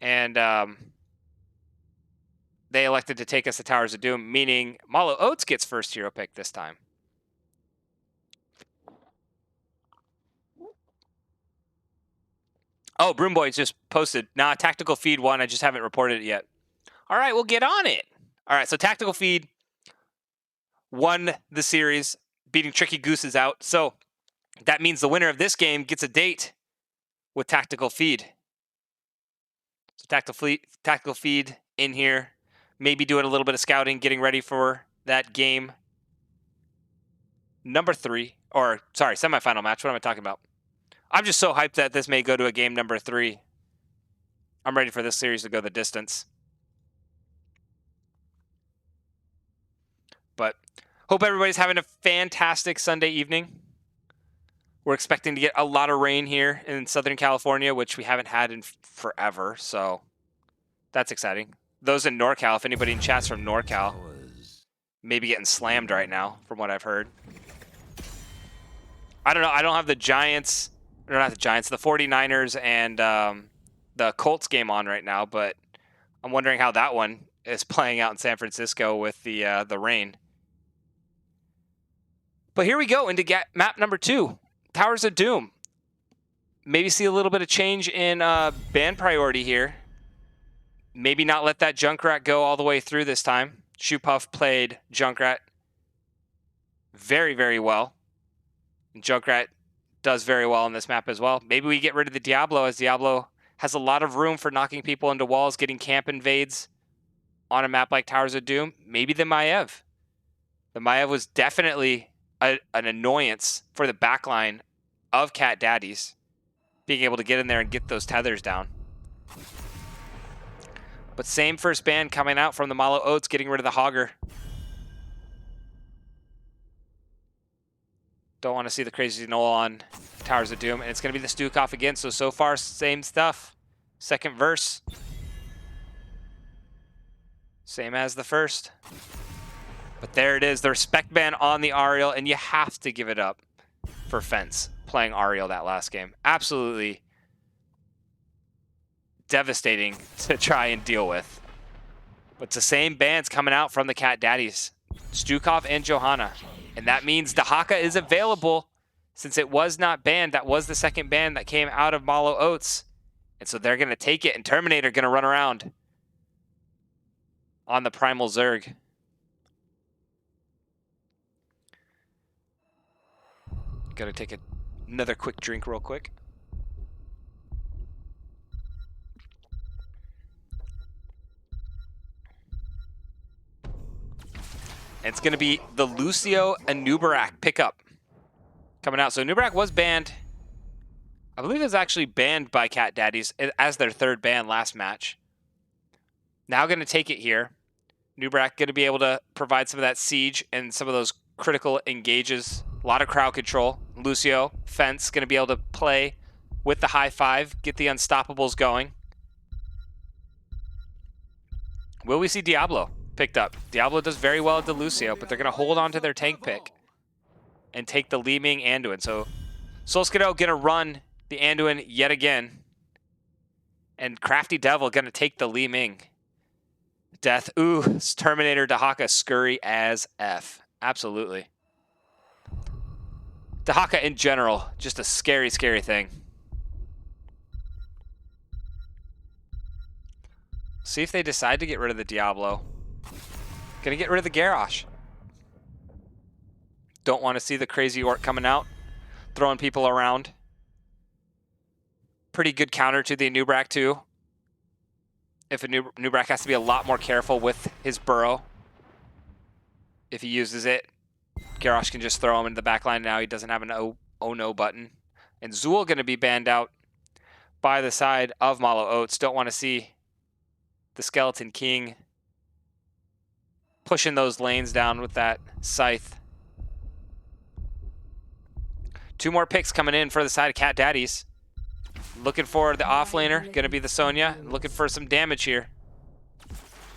And they elected to take us to Towers of Doom, meaning Mallow Oats gets first hero pick this time. Oh, Broom Boys just posted. Nah, Tactical Feed won. I just haven't reported it yet. All right, we'll get on it. All right, so Tactical Feed won the series, beating Tricky Gooses out. So that means the winner of this game gets a date with Tactical Feed. So Tactical Feed in here, maybe doing a little bit of scouting, getting ready for that game number 3, or sorry, semifinal match. What am I talking about? I'm just so hyped that this may go to a game number 3. I'm ready for this series to go the distance. But hope everybody's having a fantastic Sunday evening. We're expecting to get a lot of rain here in Southern California, which we haven't had in forever, so that's exciting. Those in NorCal, if anybody in chat's from NorCal, maybe getting slammed right now, from what I've heard. I don't know. I don't have the Giants, or not the Giants, the 49ers and the Colts game on right now, but I'm wondering how that one is playing out in San Francisco with the rain. But here we go into map number 2, Towers of Doom. Maybe see a little bit of change in ban priority here. Maybe not let that Junkrat go all the way through this time. Shoepuff played Junkrat very, very well. And Junkrat does very well on this map as well. Maybe we get rid of the Diablo, as Diablo has a lot of room for knocking people into walls, getting camp invades on a map like Towers of Doom. Maybe the Maiev. The Maiev was definitely an annoyance for the backline of Cat Daddies, being able to get in there and get those tethers down. But same first ban coming out from the Mallow Oats, getting rid of the Hogger. Don't want to see the Crazy Knoll on Towers of Doom. And it's going to be the Stukov again. So far, same stuff. Second verse. Same as the first. But there it is. The respect ban on the Ariel. And you have to give it up for Fence playing Ariel that last game. Absolutely devastating to try and deal with. But it's the same bans coming out from the Cat Daddies. Stukov and Johanna. And that means Dahaka is available since it was not banned. That was the second ban that came out of Mallow Oats. And so they're going to take it, and Terminator going to run around on the Primal Zerg. Got to take another quick drink real quick. And it's going to be the Lucio and Nubarak pickup coming out. So Nubarak was banned. I believe it was actually banned by Cat Daddies as their third ban last match. Now going to take it here. Nubarak going to be able to provide some of that siege and some of those critical engages. A lot of crowd control. Lucio, Fence, going to be able to play with the high five, get the unstoppables going. Will we see Diablo picked up? Diablo does very well at the Lucio, but they're going to hold on to their tank pick and take the Li Ming Anduin. So Solskjaer going to run the Anduin yet again. And Crafty Devil going to take the Li Ming. Death. Ooh, Terminator Dahaka scurry as F. Absolutely. Dahaka in general, just a scary, scary thing. See if they decide to get rid of the Diablo. Gonna get rid of the Garrosh. Don't want to see the crazy orc coming out, throwing people around. Pretty good counter to the Nubrak too. If a Nubrak has to be a lot more careful with his burrow. If he uses it, Garrosh can just throw him into the back line now. He doesn't have an oh no button. And Zool going to be banned out by the side of Mallow Oats. Don't want to see the Skeleton King pushing those lanes down with that scythe. 2 more picks coming in for the side of Cat Daddies. Looking for the offlaner, going to be the Sonya. Looking for some damage here.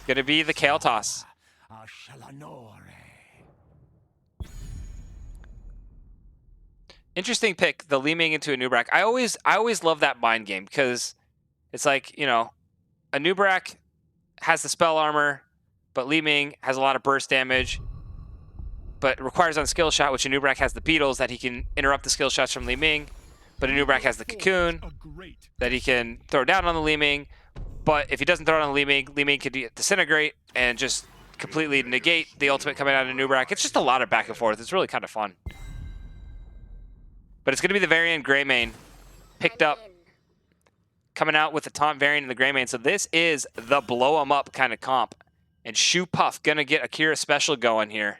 Going to be the Kale Toss. Interesting pick, the Li Ming into a Nubrak. I always love that mind game because it's like, you know, a Nubrak has the spell armor, but Li Ming has a lot of burst damage, but requires on skill shot, which a Nubrak has the beetles that he can interrupt the skill shots from Li Ming, but a Nubrak has the cocoon that he can throw down on the Li Ming, but if he doesn't throw it on Li Ming could disintegrate and just completely negate the ultimate coming out of Nubrak. It's just a lot of back and forth. It's really kind of fun. But it's going to be the variant Greymane picked up, coming out with the taunt variant in the Greymane. So this is the blow 'em up kind of comp. And Shoe Puff going to get Akira special going here.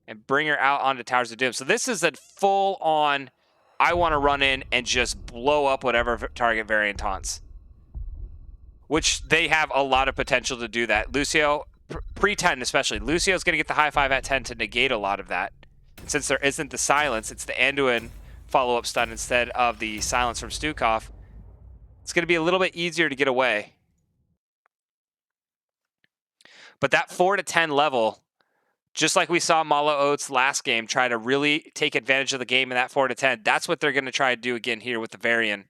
And bring her out onto Towers of Doom. So this is a full on, I want to run in and just blow up whatever target variant taunts. Which they have a lot of potential to do that. Lucio, pre-10 especially, Lucio's going to get the high 5 at 10 to negate a lot of that. Since there isn't the silence, it's the Anduin follow-up stun instead of the silence from Stukov. It's going to be a little bit easier to get away. But that 4 to 10 level, just like we saw Mallow Oats last game try to really take advantage of the game in that 4 to 10, that's what they're going to try to do again here with the Varian.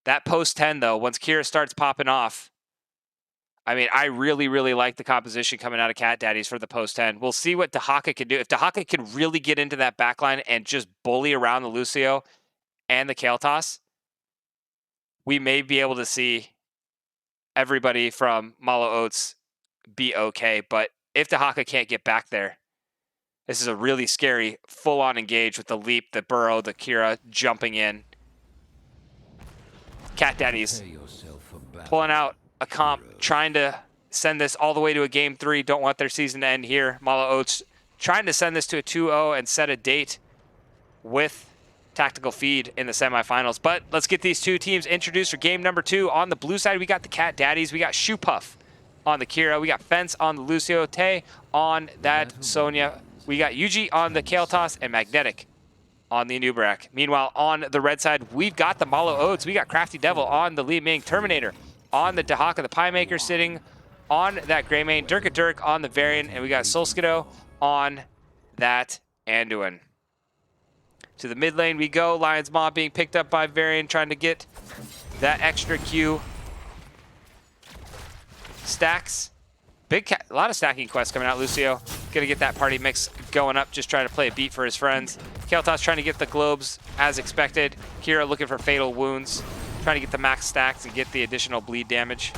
That post 10 though, once Kira starts popping off, I mean, I really, really like the composition coming out of Cat Daddies for the post 10. We'll see what Dahaka can do. If Dahaka can really get into that backline and just bully around the Lucio and the Kale Toss, we may be able to see everybody from Mallow Oats be okay. But if Dahaka can't get back there, this is a really scary full-on engage with the leap, the burrow, the Kira jumping in. Cat Daddies pulling out a comp, trying to send this all the way to a game 3. Don't want their season to end here. Mallow Oats trying to send this to a 2-0 and set a date with Tactical Feed in the semifinals. But let's get these two teams introduced for game number 2. On the blue side, we got the Cat Daddies. We got Shoe Puff on the Kira. We got Fence on the Lucio. Tay on that Sonya. We got Yuji on the Kale Toss and Magnetic on the Nubrak. Meanwhile, on the red side, we've got the Mallow Oats. We got Crafty Devil on the Li Ming. Terminator on the Dahaka, the Pie Maker sitting on that Greymane. Dirk on the Varian, and we got Solskido on that Anduin. To the mid lane we go. Lion's Maw being picked up by Varian, trying to get that extra Q. Stacks. A lot of stacking quests coming out. Lucio gonna get that party mix going up, just trying to play a beat for his friends. Kael'thas trying to get the globes as expected. Kira looking for fatal wounds, trying to get the max stacks and get the additional bleed damage.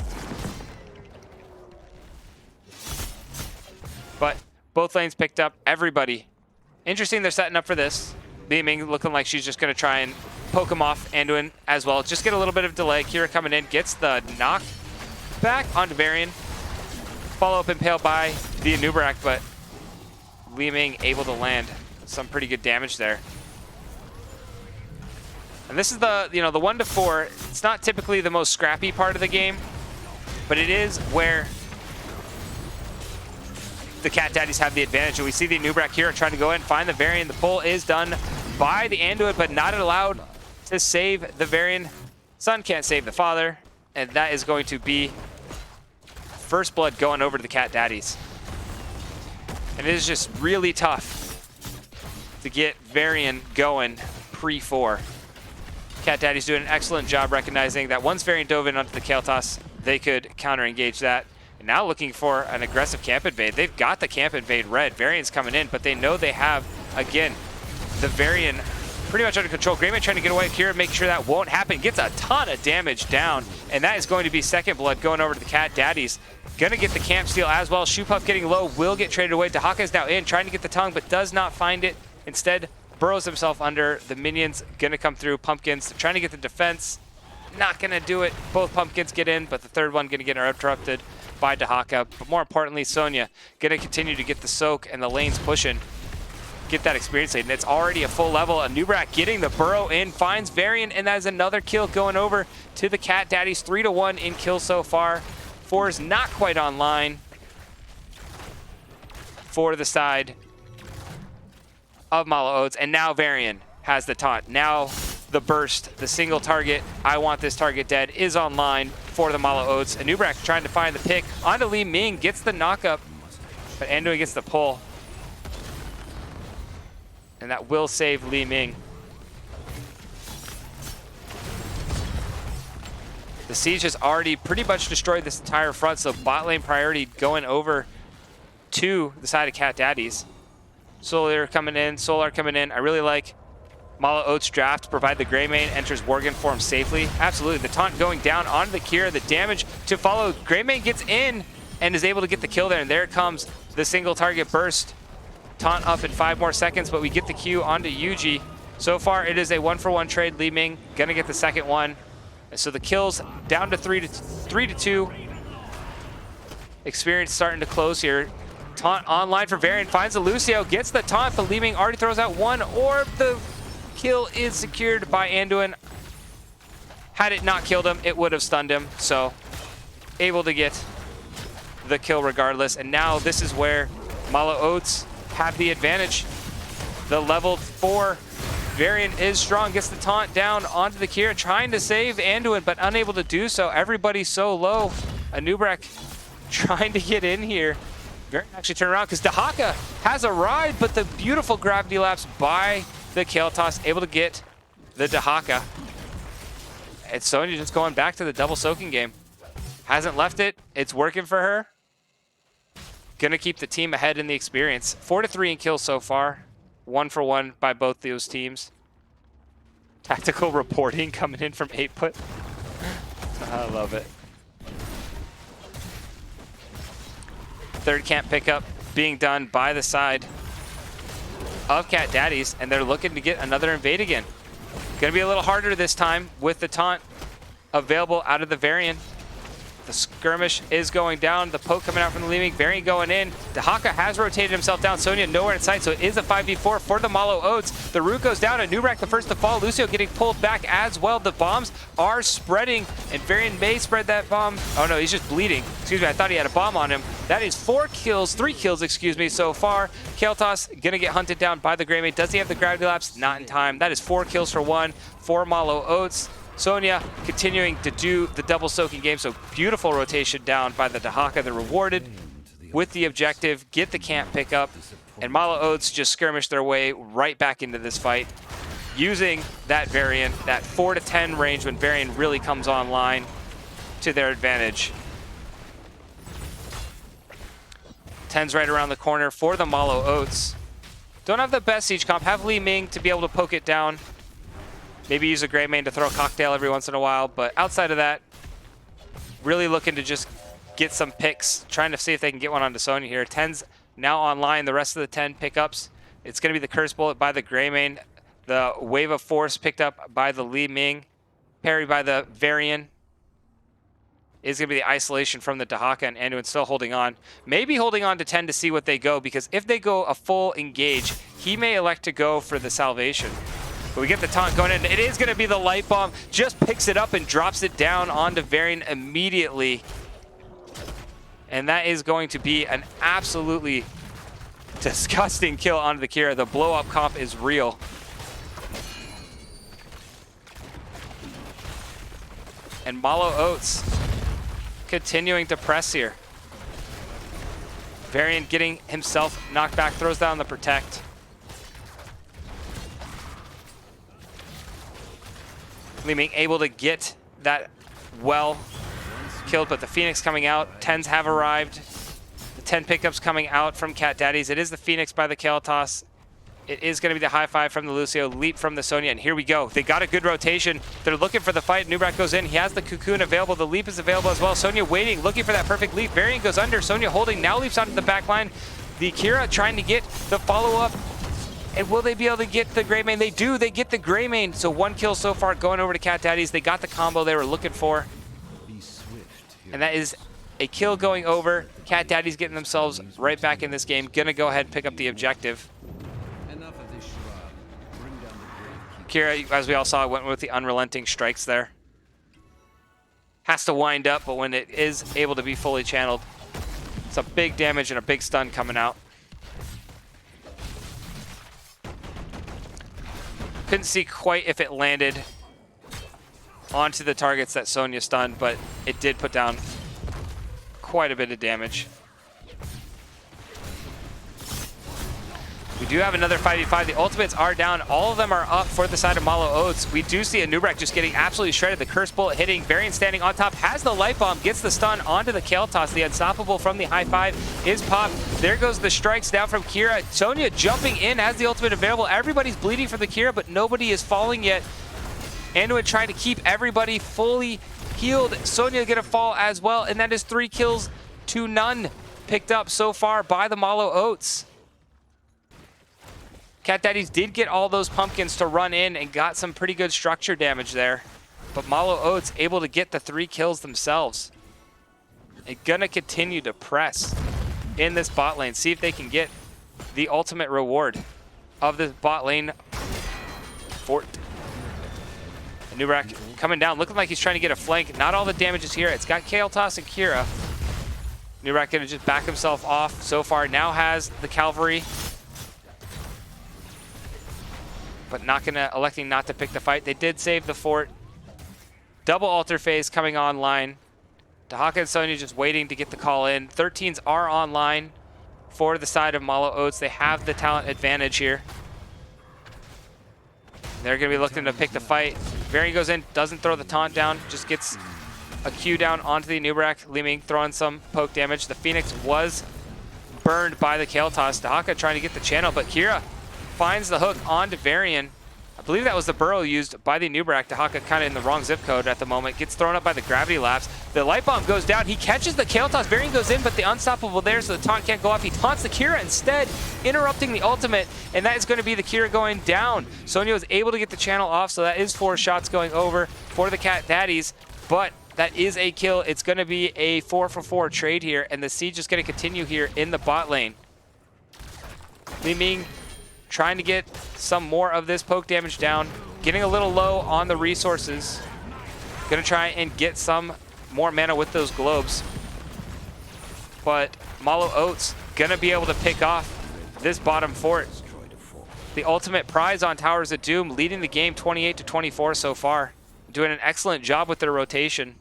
But both lanes picked up. Everybody. Interesting they're setting up for this. Li Ming looking like she's just gonna try and poke him off Anduin as well. Just get a little bit of delay. Kira coming in, gets the knock back onto Varian. Follow-up impale by the Nubrak, but Li Ming able to land some pretty good damage there. And this is the, you know, the 1 to 4. It's not typically the most scrappy part of the game, but it is where the Cat Daddies have the advantage. And we see the Nubrak here trying to go in, find the Varian. The pull is done by the Anduin, but not allowed to save the Varian. Son can't save the father, and that is going to be first blood going over to the Cat Daddies. And it is just really tough to get Varian going pre-4. Cat Daddy's doing an excellent job recognizing that once Varian dove in onto the Kael'thas, they could counter-engage that. And now looking for an aggressive camp invade. They've got the camp invade red. Varian's coming in, but they know they have, again, the Varian pretty much under control. Greymane trying to get away here, make sure that won't happen. Gets a ton of damage down, and that is going to be second blood going over to the Cat Daddies. Gonna get the camp steal as well. Shoe Puff getting low, will get traded away. Dahaka is now in, trying to get the tongue, but does not find it. Instead, burrows himself under. The minions gonna come through. Pumpkins trying to get the defense. Not gonna do it. Both Pumpkins get in, but the third one gonna get interrupted by Dahaka. But more importantly, Sonya gonna continue to get the soak and the lanes pushing. Get that experience lead, and it's already a full level. A Nubrak getting the burrow in, finds Varian, and that is another kill going over to the Cat Daddies. 3-1 in kills so far. 4 is not quite online for the side of Mallow Oats, and now Varian has the taunt. Now the burst, the single target, I want this target dead, is online for the Mallow Oats. And Nubrak trying to find the pick onto Li Ming, gets the knockup, but Anduin gets the pull. And that will save Li Ming. The siege has already pretty much destroyed this entire front, so bot lane priority going over to the side of Cat Daddies. Solar coming in. I really like Mallow Oats draft, provide the Greymane enters Worgen form safely. Absolutely. The taunt going down onto the Kira, the damage to follow. Greymane gets in and is able to get the kill there, and there comes the single target burst. Taunt up in 5 more seconds, but we get the Q onto Yuji. So far, it is a 1-for-1 trade. Li Ming gonna get the second one. So the kills down to 3-2. Experience starting to close here. Taunt online for Varian, finds the Lucio, gets the taunt, but Li Ming already throws out one orb. The kill is secured by Anduin. Had it not killed him, it would have stunned him. So able to get the kill regardless. And now this is where Mallow Oats have the advantage. The level 4 Varian is strong, gets the taunt down onto the Kira, trying to save Anduin, but unable to do so. Everybody's so low. A Nubrak trying to get in here. Varian actually turn around because Dahaka has arrived, but the beautiful gravity lapse by the Kael'thas, able to get the Dahaka. And Sonya just going back to the double soaking game. Hasn't left it. It's working for her. Gonna keep the team ahead in the experience. 4-3 in kills so far. 1-for-1 by both those teams. Tactical reporting coming in from 8-put. I love it. Third camp pickup being done by the side of Cat Daddies, and they're looking to get another invade again. Gonna be a little harder this time with the taunt available out of the Varian. The skirmish is going down. The poke coming out from the Li Ming. Varian going in. Dahaka has rotated himself down. Sonya nowhere in sight, so it is a 5v4 for the Mallow Oats. The root goes down, and Nubrak the first to fall. Lucio getting pulled back as well. The bombs are spreading, and Varian may spread that bomb. Oh no, he's just bleeding. Excuse me, I thought he had a bomb on him. That is 3 kills, excuse me, so far. Kael'thas gonna get hunted down by the Greymane. Does he have the gravity lapse? Not in time. That is 4 kills for 1 for Mallow Oats. Sonya continuing to do the double soaking game, so beautiful rotation down by the Dahaka. They're rewarded with the objective, get the camp pickup, and Mallow Oats just skirmish their way right back into this fight, using that Varian, that 4-10 range when Varian really comes online to their advantage. 10's right around the corner for the Mallow Oats. Don't have the best siege comp, have Li Ming to be able to poke it down. Maybe use a Greymane to throw a cocktail every once in a while, but outside of that, really looking to just get some picks, trying to see if they can get one onto Sonya here. 10's now online, the rest of the 10 pickups. It's going to be the Curse Bullet by the Greymane, the Wave of Force picked up by the Li Ming, parried by the Varian. Is going to be the isolation from the Dahaka, and Anduin still holding on. Maybe holding on to 10 to see what they go, because if they go a full engage, he may elect to go for the salvation. But we get the taunt going in. It is going to be the light bomb. Just picks it up and drops it down onto Varian immediately. And that is going to be an absolutely disgusting kill onto the Kira. The blow-up comp is real. And Mallow Oats continuing to press here. Varian getting himself knocked back, throws down the protect. Li Ming able to get that well killed, but the Phoenix coming out. 10's have arrived. The 10 pickups coming out from Cat Daddies. It is the Phoenix by the Kael'thas. It is going to be the high five from the Lucio, leap from the Sonya, and here we go. They got a good rotation. They're looking for the fight. Nubrak goes in. He has the cocoon available. The leap is available as well. Sonya waiting, looking for that perfect leap. Varian goes under. Sonya holding, now leaps onto the back line. The Kira trying to get the follow-up. And will they be able to get the Greymane? They do. They get the Greymane. So 1 kill so far going over to Cat Daddies. They got the combo they were looking for. And that is a kill going over. Cat Daddies getting themselves right back in this game. Gonna go ahead and pick up the objective. Kira, as we all saw, went with the unrelenting strikes there. Has to wind up, but when it is able to be fully channeled, it's a big damage and a big stun coming out. Couldn't see quite if it landed onto the targets that Sonya stunned, but it did put down quite a bit of damage. We do have another 5v5. The ultimates are down. All of them are up for the side of Mallow Oats. We do see a Nubrak just getting absolutely shredded. The curse bullet hitting. Varian standing on top. Has the light bomb. Gets the stun onto the Kale Toss. The unstoppable from the high five is popped. There goes the strikes down from Kira. Sonya jumping in, has the ultimate available. Everybody's bleeding for the Kira, but nobody is falling yet. Anduin trying to keep everybody fully healed. Sonya gonna fall as well, and that is 3 kills to none picked up so far by the Mallow Oats. Cat Daddies did get all those pumpkins to run in and got some pretty good structure damage there. But Mallow Oats able to get the 3 kills themselves. They're gonna continue to press in this bot lane. See if they can get the ultimate reward of this bot lane fort. Nubrak coming down, looking like he's trying to get a flank. Not all the damage is here. It's got Kale Toss and Kira. Nubrak gonna just back himself off so far. Now has the cavalry, but electing not to pick the fight. They did save the fort. Double altar phase coming online. Dahaka and Sonya just waiting to get the call in. 13s are online for the side of Mallow Oats. They have the talent advantage here. They're going to be looking to pick the fight. Varian goes in, doesn't throw the taunt down, just gets a Q down onto the Nubrak, Leeming throwing some poke damage. The Phoenix was burned by the Kale Toss. Dahaka trying to get the channel, but Kira finds the hook onto Varian. I believe that was the burrow used by the Nubrak. Dahaka kind of in the wrong zip code at the moment. Gets thrown up by the gravity lapse. The light bomb goes down. He catches the Kale Toss. Varian goes in, but the unstoppable there, so the taunt can't go off. He taunts the Kira instead, interrupting the ultimate, and that is going to be the Kira going down. Sonya was able to get the channel off, so that is 4 shots going over for the Cat Daddies, but that is a kill. It's going to be a 4-for-4 trade here, and the siege is going to continue here in the bot lane. Li Ming trying to get some more of this poke damage down, getting a little low on the resources. Gonna try and get some more mana with those globes. But Mallow Oats gonna be able to pick off this bottom fort. The ultimate prize on Towers of Doom, leading the game 28-24 so far. Doing an excellent job with their rotation.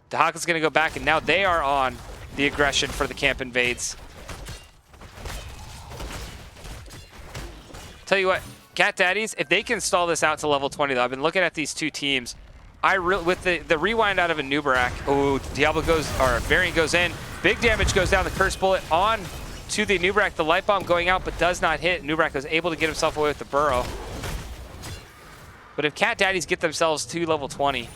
Dahaka's gonna go back, and now they are on the aggression for the camp invades. Tell you what, Cat Daddies, if they can stall this out to level 20, though, I've been looking at these two teams. With the rewind out of a Nubrak, oh, Varian goes in, big damage goes down, the curse bullet on to the Nubrak, the light bomb going out, but does not hit. Nubrak was able to get himself away with the burrow. But if Cat Daddies get themselves to level 20,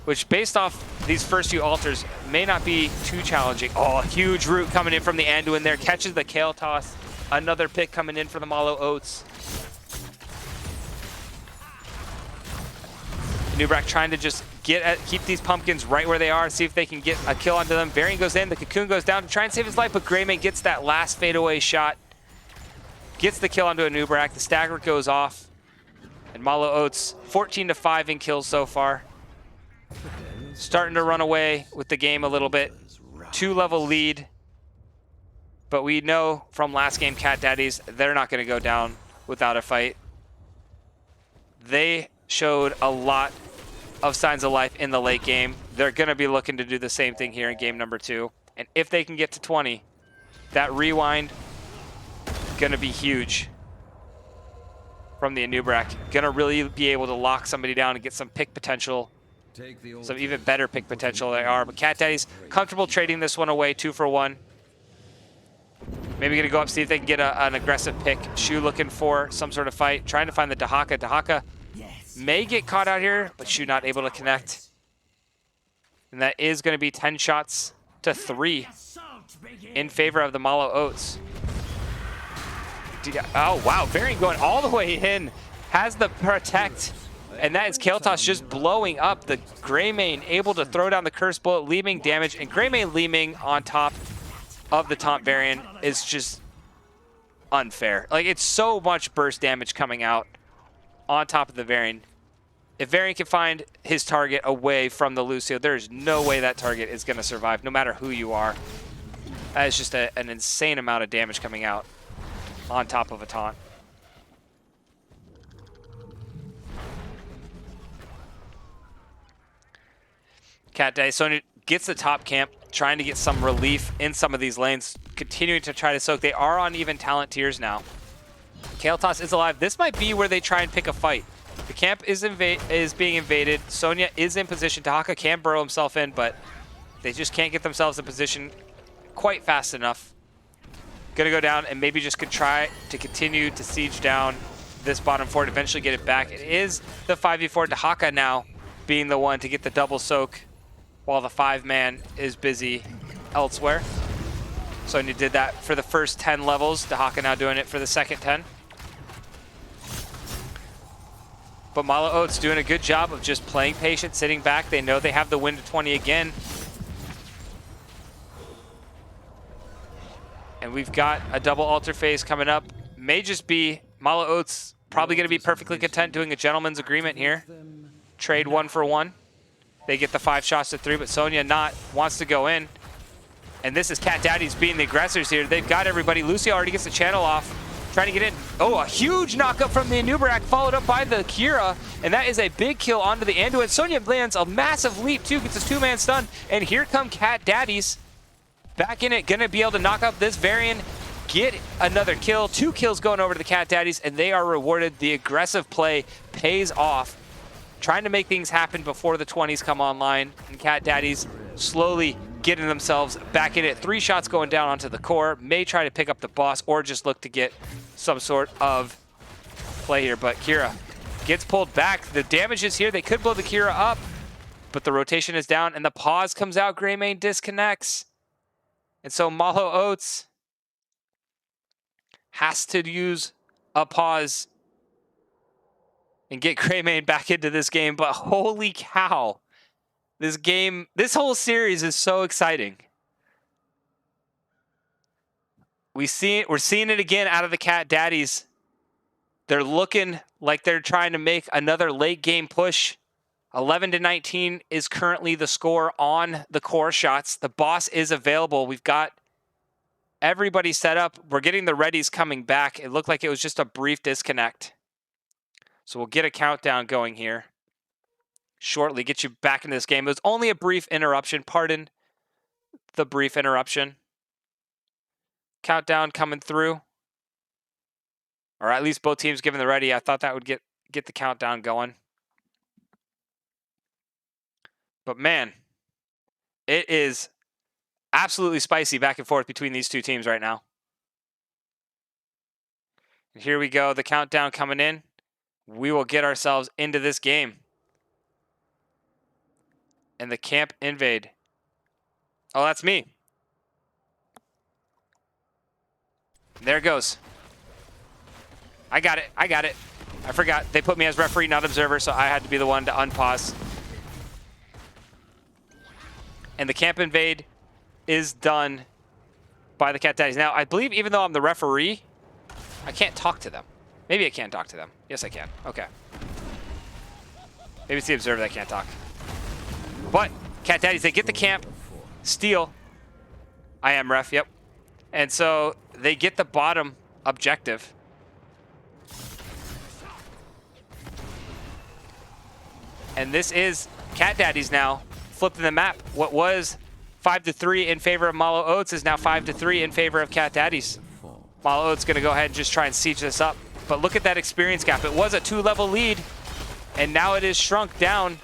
which based off these first few altars may not be too challenging. Oh, a huge root coming in from the Anduin there, catches the Kale Toss. Another pick coming in for the Mallow Oats. Nubrak trying to just keep these pumpkins right where they are, see if they can get a kill onto them. Varian goes in, the cocoon goes down to try and save his life, but Greymane gets that last fadeaway shot. Gets the kill onto a Nubrak, the stagger goes off. And Mallow Oats, 14-5 in kills so far. Starting to run away with the game a little bit. 2-level lead. But we know from last game, Cat Daddies, they're not going to go down without a fight. They showed a lot of signs of life in the late game. They're going to be looking to do the same thing here in game number 2. And if they can get to 20, that rewind going to be huge from the Nubrak. Going to really be able to lock somebody down and get some pick potential. Some even better pick potential they are. But Cat Daddies comfortable trading this one away 2-for-1. Maybe gonna go up, see if they can get an aggressive pick. Shu looking for some sort of fight, trying to find the Dahaka. Dahaka may get caught out here, but Shu not able to connect. And that is gonna be 10 shots to 3 in favor of the Mallow Oats. Oh wow, Varian going all the way in, has the protect. And that is Kael'thas just blowing up the Greymane, able to throw down the Curse Bullet, leaving damage. And Greymane leaving on top of the Taunt Varian is just unfair. Like, it's so much burst damage coming out on top of the Varian. If Varian can find his target away from the Lucio, there's no way that target is going to survive, no matter who you are. That is just an insane amount of damage coming out on top of a taunt. Cat Daddy Sonya gets the top camp, trying to get some relief in some of these lanes, continuing to try to soak. They are on even talent tiers now. Kael'thas is alive. This might be where they try and pick a fight. The camp is being invaded. Sonya is in position. Dahaka can burrow himself in, but they just can't get themselves in position quite fast enough. Gonna go down and maybe just could try to continue to siege down this bottom fort, eventually get it back. It is the 5v4. Dahaka now being the one to get the double soak, while the 5-man is busy elsewhere. Sonya did that for the first 10 levels. Dahaka now doing it for the second 10. But Mallow Oats doing a good job of just playing patient, sitting back. They know they have the win to 20 again. And we've got a double altar phase coming up. May just be Mallow Oats probably going to be perfectly content doing a gentleman's agreement here. Trade 1 for 1. They get the 5 shots to 3, but Sonya not wants to go in. And this is Cat Daddies being the aggressors here. They've got everybody. Lucio already gets the channel off, trying to get in. Oh, a huge knockup from the Anubarak, followed up by the Kira. And that is a big kill onto the Anduin. Sonya lands a massive leap too, gets his 2-man stun. And here come Cat Daddies. Back in it, gonna be able to knock up this Varian, get another kill. 2 kills going over to the Cat Daddies, and they are rewarded. The aggressive play pays off. Trying to make things happen before the 20s come online, and Cat Daddies slowly getting themselves back in it. 3 shots going down onto the core. May try to pick up the boss or just look to get some sort of play here, but Kira gets pulled back. The damage is here. They could blow the Kira up, but the rotation is down, and the pause comes out. Greymane disconnects. And so Mallow Oats has to use a pause and get Greymane back into this game. But holy cow, this game, this whole series is so exciting. We're seeing it again out of the Cat Daddies. They're looking like they're trying to make another late game push. 11-19 is currently the score on the core shots. The boss is available. We've got everybody set up. We're getting the readies coming back. It looked like it was just a brief disconnect. So we'll get a countdown going here shortly, get you back into this game. It was only a brief interruption. Pardon the brief interruption. Countdown coming through. Or at least both teams giving the ready. I thought that would get the countdown going. But man, it is absolutely spicy back and forth between these two teams right now. And here we go, the countdown coming in. We will get ourselves into this game. And the camp invade. Oh, that's me. There it goes. I got it. I got it. I forgot. They put me as referee, not observer, so I had to be the one to unpause. And the camp invade is done by the Cat Daddies. Now, I believe even though I'm the referee, I can't talk to them. Maybe I can talk to them. Yes, I can. Okay. Maybe it's the observer that can't talk. But Cat Daddies, they get the camp, steal. I am ref, yep. And so they get the bottom objective. And this is Cat Daddies now flipping the map. What was 5-3 in favor of Mallow Oats is now 5-3 in favor of Cat Daddies. Mallow Oats going to go ahead and just try and siege this up. But look at that experience gap. It was a 2-level lead, and now it is shrunk down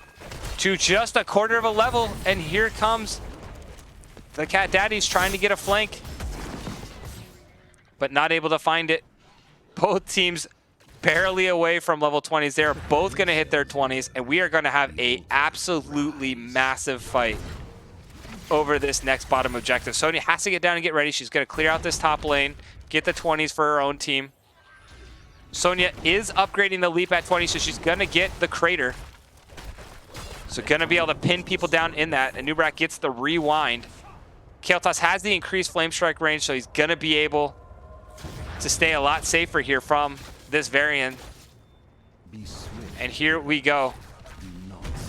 to just a quarter of a level. And here comes the Cat Daddies trying to get a flank. but not able to find it. Both teams barely away from level 20s. They're both going to hit their 20s, and we are going to have a absolutely massive fight over this next bottom objective. Sonya has to get down and get ready. She's going to clear out this top lane, get the 20s for her own team. Sonya is upgrading the leap at 20, so she's going to get the crater. So going to be able to pin people down in that, and Nubrak gets the rewind. Kael'thas has the increased flame strike range, so he's going to be able to stay a lot safer here from this Varian. And here we go.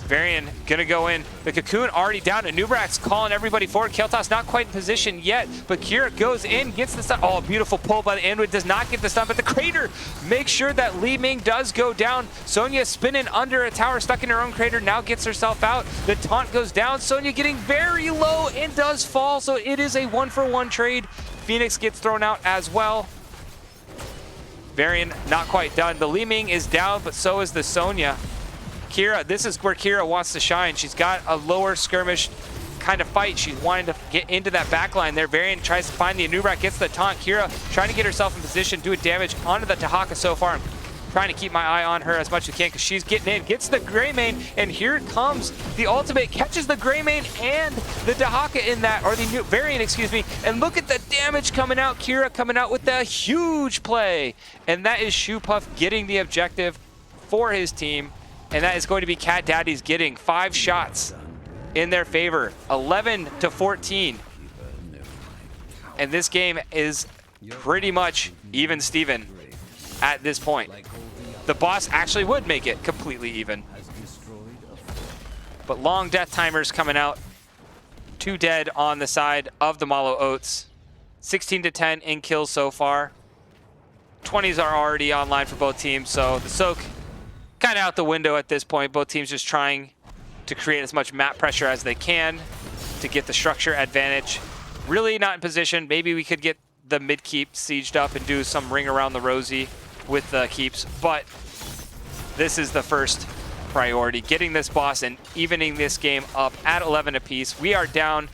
Varian gonna go in. The cocoon already down, and Nubrak's calling everybody forward. Kael'thas not quite in position yet, but Kira goes in, gets the stun. Oh, beautiful pull by the Anduin, does not get the stun, but the crater makes sure that Li Ming does go down. Sonya spinning under a tower, stuck in her own crater, now gets herself out. The taunt goes down. Sonya getting very low and does fall, so it is a 1-for-1 trade. Phoenix gets thrown out as well. Varian not quite done. The Li Ming is down, but so is the Sonya. Kira, this is where Kira wants to shine. She's got a lower skirmish kind of fight. She's wanting to get into that back line there. Varian tries to find the Anubrak, gets the taunt. Kira trying to get herself in position, doing damage onto the Tahaka so far. I'm trying to keep my eye on her as much as I can because she's getting in, gets the Greymane, and here comes the ultimate, catches the Greymane and the Tahaka in that, or the Varian, excuse me, and look at the damage coming out. Kira coming out with a huge play, and that is Shoepuff getting the objective for his team. And that is going to be Cat Daddies getting 5 shots in their favor, 11-14. And this game is pretty much even Steven at this point. The boss actually would make it completely even. But long death timers coming out. 2 dead on the side of the Mallow Oats. 16-10 in kills so far. 20s are already online for both teams, so the soak kind of out the window at this point. Both teams just trying to create as much map pressure as they can to get the structure advantage. Really not in position. Maybe we could get the mid keep sieged up and do some ring around the rosy with the keeps, but this is the first priority. Getting this boss and evening this game up at 11 apiece. We are down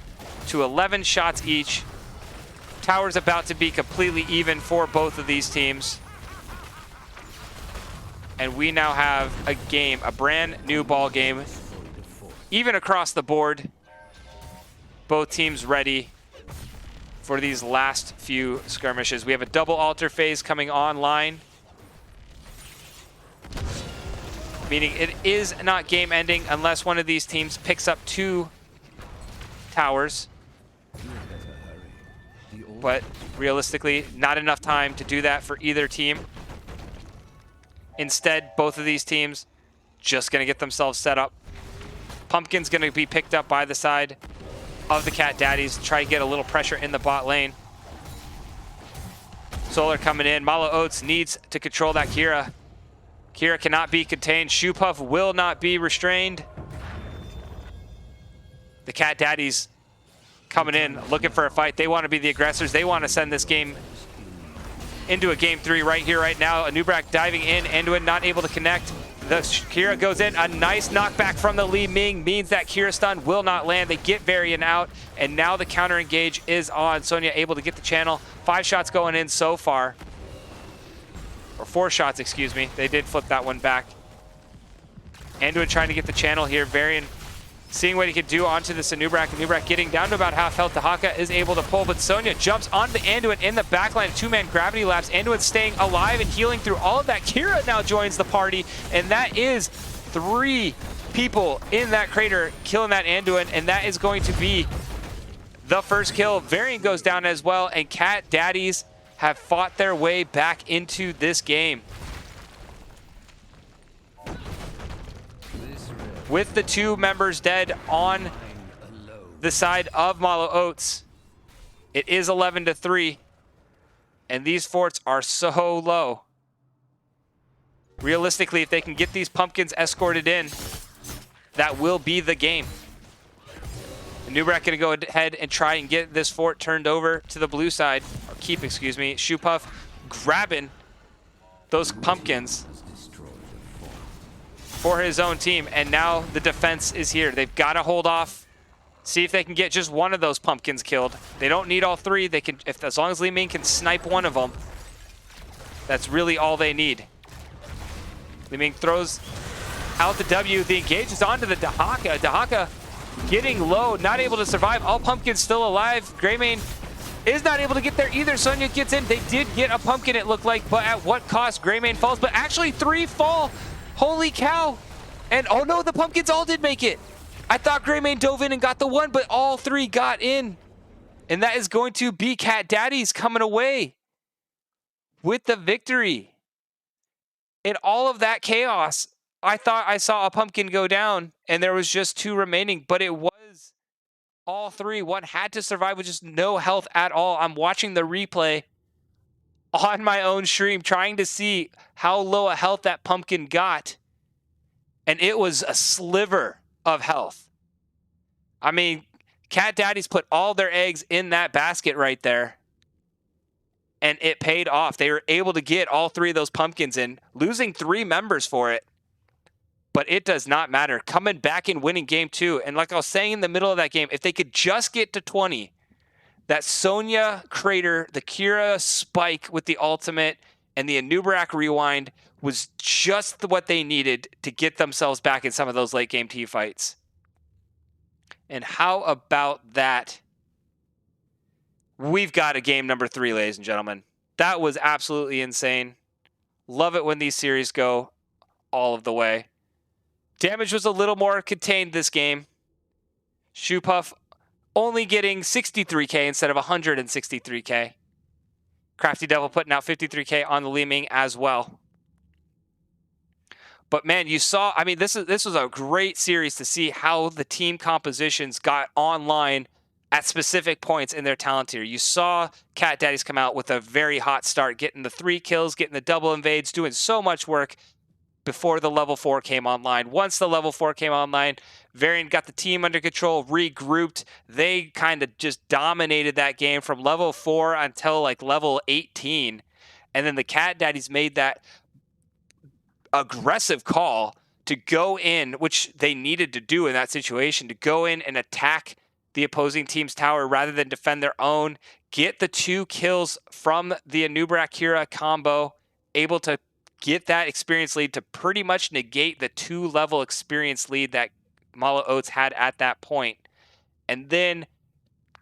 to 11 shots each. Tower's about to be completely even for both of these teams. And we now have a game, a brand new ball game, even across the board. Both teams ready for these last few skirmishes. We have a double altar phase coming online, meaning it is not game ending unless one of these teams picks up 2 towers. But realistically, not enough time to do that for either team. Instead, both of these teams just going to get themselves set up. Pumpkin's going to be picked up by the side of the Cat Daddies, try to get a little pressure in the bot lane. Solar coming in. Mallow Oats needs to control that Kira. Kira cannot be contained. Shoepuff will not be restrained. The Cat Daddies coming in, looking for a fight. They want to be the aggressors. They want to send this game into a game 3 right here, right now. Anubrak diving in, Anduin not able to connect. The Kira goes in, a nice knockback from the Li Ming means that Kira stun will not land. They get Varian out, and now the counter engage is on. Sonya able to get the channel. 5 shots going in so far. Or 4 shots, excuse me. They did flip that one back. Anduin trying to get the channel here. Varian seeing what he could do onto the Anubrak. Anubrak getting down to about half health. Tahaka is able to pull, but Sonya jumps onto the Anduin in the backline. 2-man gravity laps. Anduin staying alive and healing through all of that. Kira now joins the party, and that is 3 people in that crater killing that Anduin, and that is going to be the first kill. Varian goes down as well, and Cat Daddies have fought their way back into this game. With the 2 members dead on the side of Mallow Oats, it is 11-3, and these forts are so low. Realistically, if they can get these pumpkins escorted in, that will be the game. Nubrak gonna go ahead and try and get this fort turned over to the blue side, or keep, excuse me. Shoepuff grabbing those pumpkins for his own team, and now the defense is here. They've got to hold off See if they can get just one of those pumpkins killed. They don't need all three. They can, as long as Li Ming can snipe one of them, that's really all they need. Li Ming throws out the W. The engage is onto the Dahaka. Dahaka getting low, not able to survive. All pumpkins still alive. Greymane is not able to get there either. Sonya gets in. They did get a pumpkin, it looked like, but at what cost? Greymane falls, but actually 3 fall. Holy cow. And oh no, the pumpkins all did make it. I thought Greymane dove in and got the 1, but all 3 got in. And that is going to be Cat Daddies coming away with the victory. In all of that chaos, I thought I saw a pumpkin go down and there was just 2 remaining, but it was all 3. One had to survive with just no health at all. I'm watching the replay on my own stream, trying to see how low a health that pumpkin got. And it was a sliver of health. I mean, Cat Daddies put all their eggs in that basket right there. And it paid off. They were able to get all 3 of those pumpkins in, losing 3 members for it. But it does not matter. Coming back and winning game 2. And like I was saying in the middle of that game, if they could just get to 20, that Sonya Crater, the Kira spike with the ultimate, and the Anub'arak rewind was just what they needed to get themselves back in some of those late game T fights. And how about that? We've got a game number 3, ladies and gentlemen. That was absolutely insane. Love it when these series go all of the way. Damage was a little more contained this game. Shoepuff only getting 63k instead of 163k. Crafty Devil putting out 53k on the Li Ming as well. But man, you saw, I mean, this was a great series to see how the team compositions got online at specific points in their talent tier. You saw Cat Daddies come out with a very hot start, getting the 3 kills, getting the double invades, doing so much work before the level 4 came online. Once the level 4 came online, Varian got the team under control, regrouped. They kind of just dominated that game from level 4 until like level 18. And then the Cat Daddies made that aggressive call to go in, which they needed to do in that situation, to go in and attack the opposing team's tower rather than defend their own, get the 2 kills from the Anub'arak Kira combo, able to get that experience lead to pretty much negate the 2-level experience lead that Mallow Oats had at that point, and then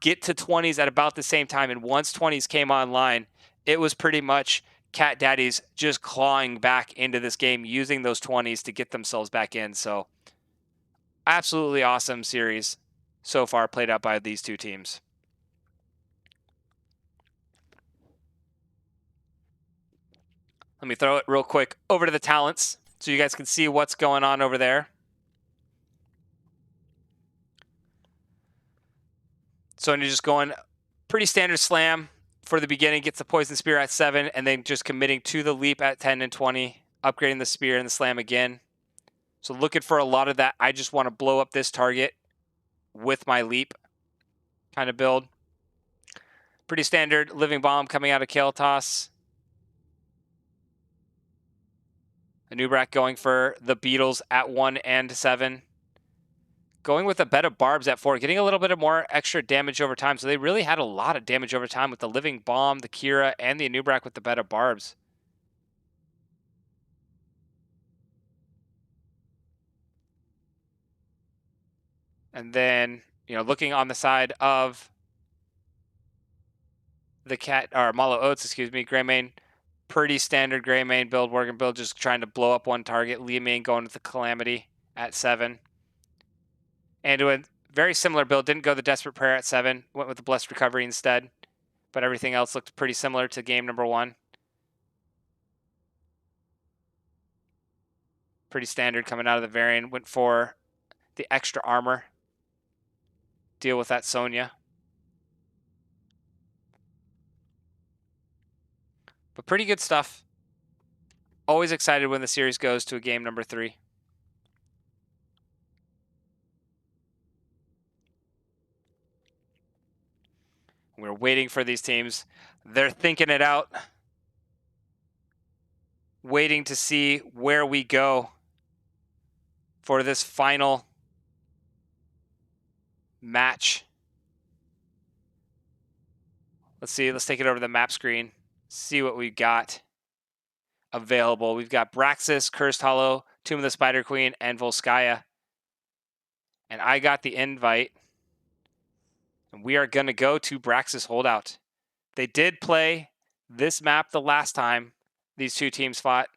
get to 20s at about the same time. And once 20s came online, it was pretty much Cat Daddies just clawing back into this game, using those 20s to get themselves back in. So absolutely awesome series so far played out by these 2 teams. Let me throw it real quick over to the talents so you guys can see what's going on over there. Sonya just going pretty standard slam for the beginning, gets the poison spear at 7, and then just committing to the leap at 10 and 20, upgrading the spear and the slam again. So looking for a lot of that, I just want to blow up this target with my leap kind of build. Pretty standard living bomb coming out of Kael'thas. Anub'arak going for the beetles at 1 and 7. Going with a bed of barbs at 4, getting a little bit of more extra damage over time. So they really had a lot of damage over time with the living bomb, the Kira, and the Anub'arak with the bed of barbs. And then, you know, looking on the side of the Cat, or Mallow Oats, excuse me, Greymane, pretty standard Greymane build, Worgen build, just trying to blow up one target. Li Ming going with the Calamity at 7. And doing very similar build, didn't go the Desperate Prayer at 7, went with the Blessed Recovery instead. But everything else looked pretty similar to game number 1. Pretty standard coming out of the Varian, went for the extra armor. Deal with that Sonya. But pretty good stuff. Always excited when the series goes to a game number 3. We're waiting for these teams. They're thinking it out. Waiting to see where we go for this final match. Let's see. Let's take it over to the map screen. See what we got available. We've got Braxis, Cursed Hollow, Tomb of the Spider Queen, and Volskaya. And I got the invite. And we are going to go to Braxis Holdout. They did play this map the last time these two teams fought.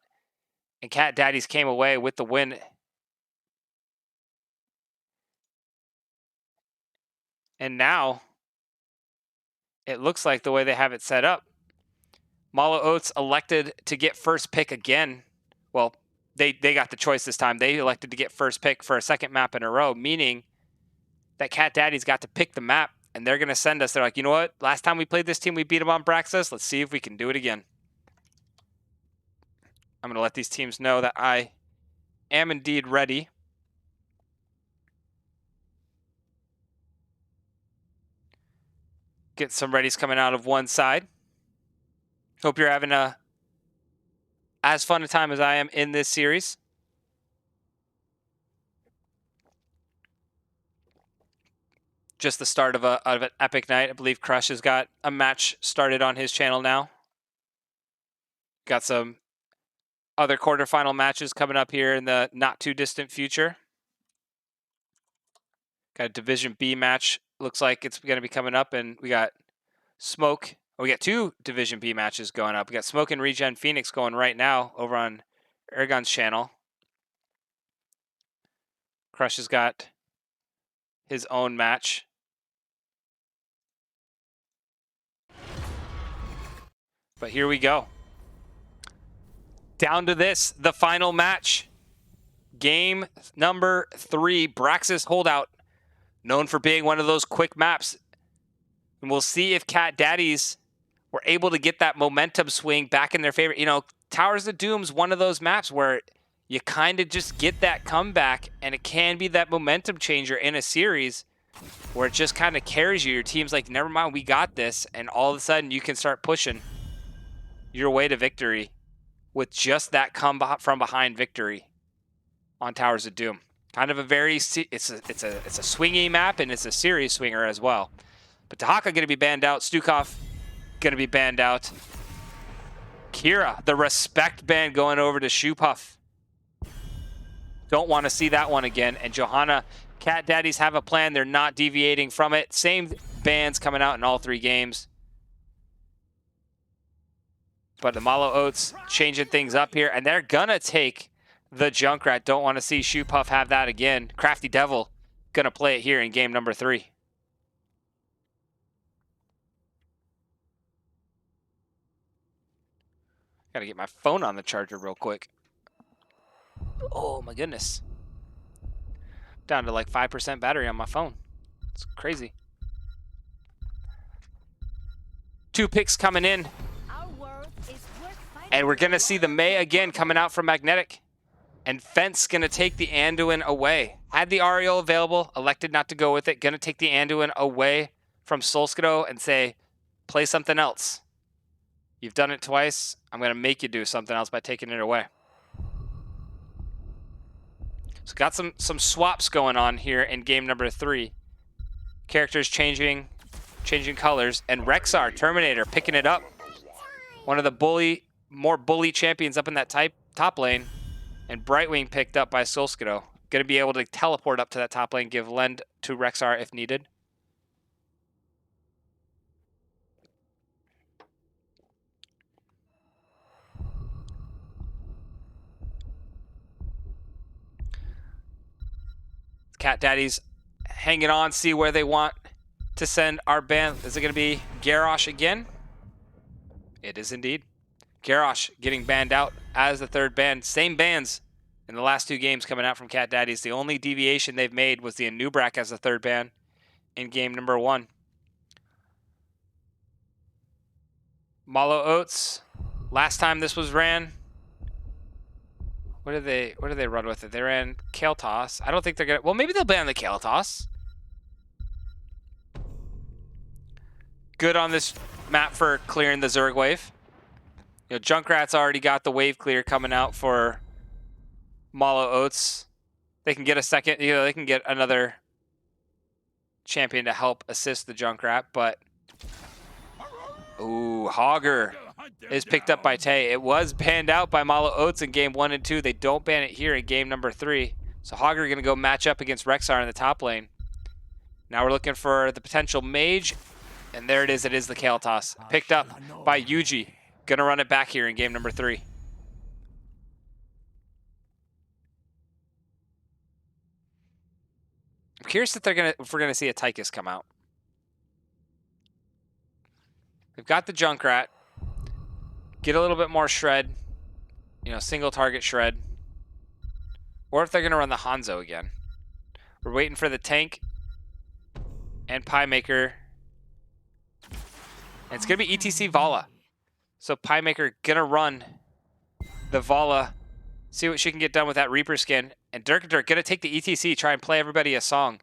And Cat Daddies came away with the win. And now, it looks like the way they have it set up, Mallow Oats elected to get first pick again. Well, they got the choice this time. They elected to get first pick for a second map in a row, meaning that Cat Daddies got to pick the map, and they're going to send us. They're like, you know what? Last time we played this team, we beat them on Braxis. Let's see if we can do it again. I'm going to let these teams know that I am indeed ready. Get some readies coming out of one side. Hope you're having as fun a time as I am in this series. Just the start of an epic night. I believe Crush has got a match started on his channel now. Got some other quarterfinal matches coming up here in the not too distant future. Got a Division B match. Looks like it's going to be coming up, and we got Smoke. We got two Division B matches going up. We got Smoke and Regen Phoenix going right now over on Ergon's channel. Crush has got his own match. But here we go. Down to this, the final match. Game number 3, Braxis Holdout. Known for being one of those quick maps. And we'll see if Cat Daddies were able to get that momentum swing back in their favor. You know, Towers of Doom's one of those maps where you kind of just get that comeback, and it can be that momentum changer in a series where it just kind of carries you. Your team's like, never mind, we got this. And all of a sudden, you can start pushing your way to victory with just that come from behind victory on Towers of Doom. Kind of a very, it's a swingy map, and it's a series swinger as well. But Tahaka going to be banned out. Stukov going to be banned out. Kira, the respect ban going over to Shoepuff. Don't want to see that one again. And Johanna, Cat Daddies have a plan. They're not deviating from it. Same bans coming out in all 3 games. But the Mallow Oats changing things up here. And they're going to take the Junkrat. Don't want to see Shoepuff have that again. Crafty Devil going to play it here in game number 3. Got to get my phone on the charger real quick. Oh my goodness. Down to like 5% battery on my phone. It's crazy. 2 picks coming in. And we're going to see the May again coming out from Magnetic. And Fence going to take the Anduin away. Had the Ariel available, elected not to go with it. Going to take the Anduin away from Solskjaer and say, play something else. You've done it twice. I'm going to make you do something else by taking it away. So got some swaps going on here in game number 3. Characters changing colors. And Rexar, Terminator, picking it up. One of the more bully champions up in that top lane. And Brightwing picked up by Solskjaer. Going to be able to teleport up to that top lane, give lend to Rexar if needed. Cat Daddies hanging on, see where they want to send our ban. Is it going to be Garrosh again? It is indeed. Garrosh getting banned out as the 3rd ban. Same bans in the last 2 games coming out from Cat Daddies. The only deviation they've made was the Anubrak as the 3rd ban in game number 1. Mallow Oats. Last time this was ran, what did they run with it? They ran Kale Toss. I don't think they're gonna. Well, maybe they'll ban the Kale Toss. Good on this map for clearing the Zerg wave. You know, Junkrat's already got the wave clear coming out for Mallow Oats. They can get a second. You know, they can get another champion to help assist the Junkrat, but ooh, Hogger is picked up by Tay. It was banned out by Mallow Oats in game 1 and 2. They don't ban it here in game number 3. So Hogger going to go match up against Rexar in the top lane. Now we're looking for the potential mage, and there it is. It is the Kale Toss, picked up by Yuji. Going to run it back here in game number 3. I'm curious if we're gonna see a Tychus come out. We've got the Junkrat. Get a little bit more shred, you know, single target shred. Or if they're gonna run the Hanzo again. We're waiting for the tank and Pie Maker. And it's gonna be ETC Vala. So Pie Maker gonna run the Vala, see what she can get done with that Reaper skin. And Dirk gonna take the ETC, try and play everybody a song.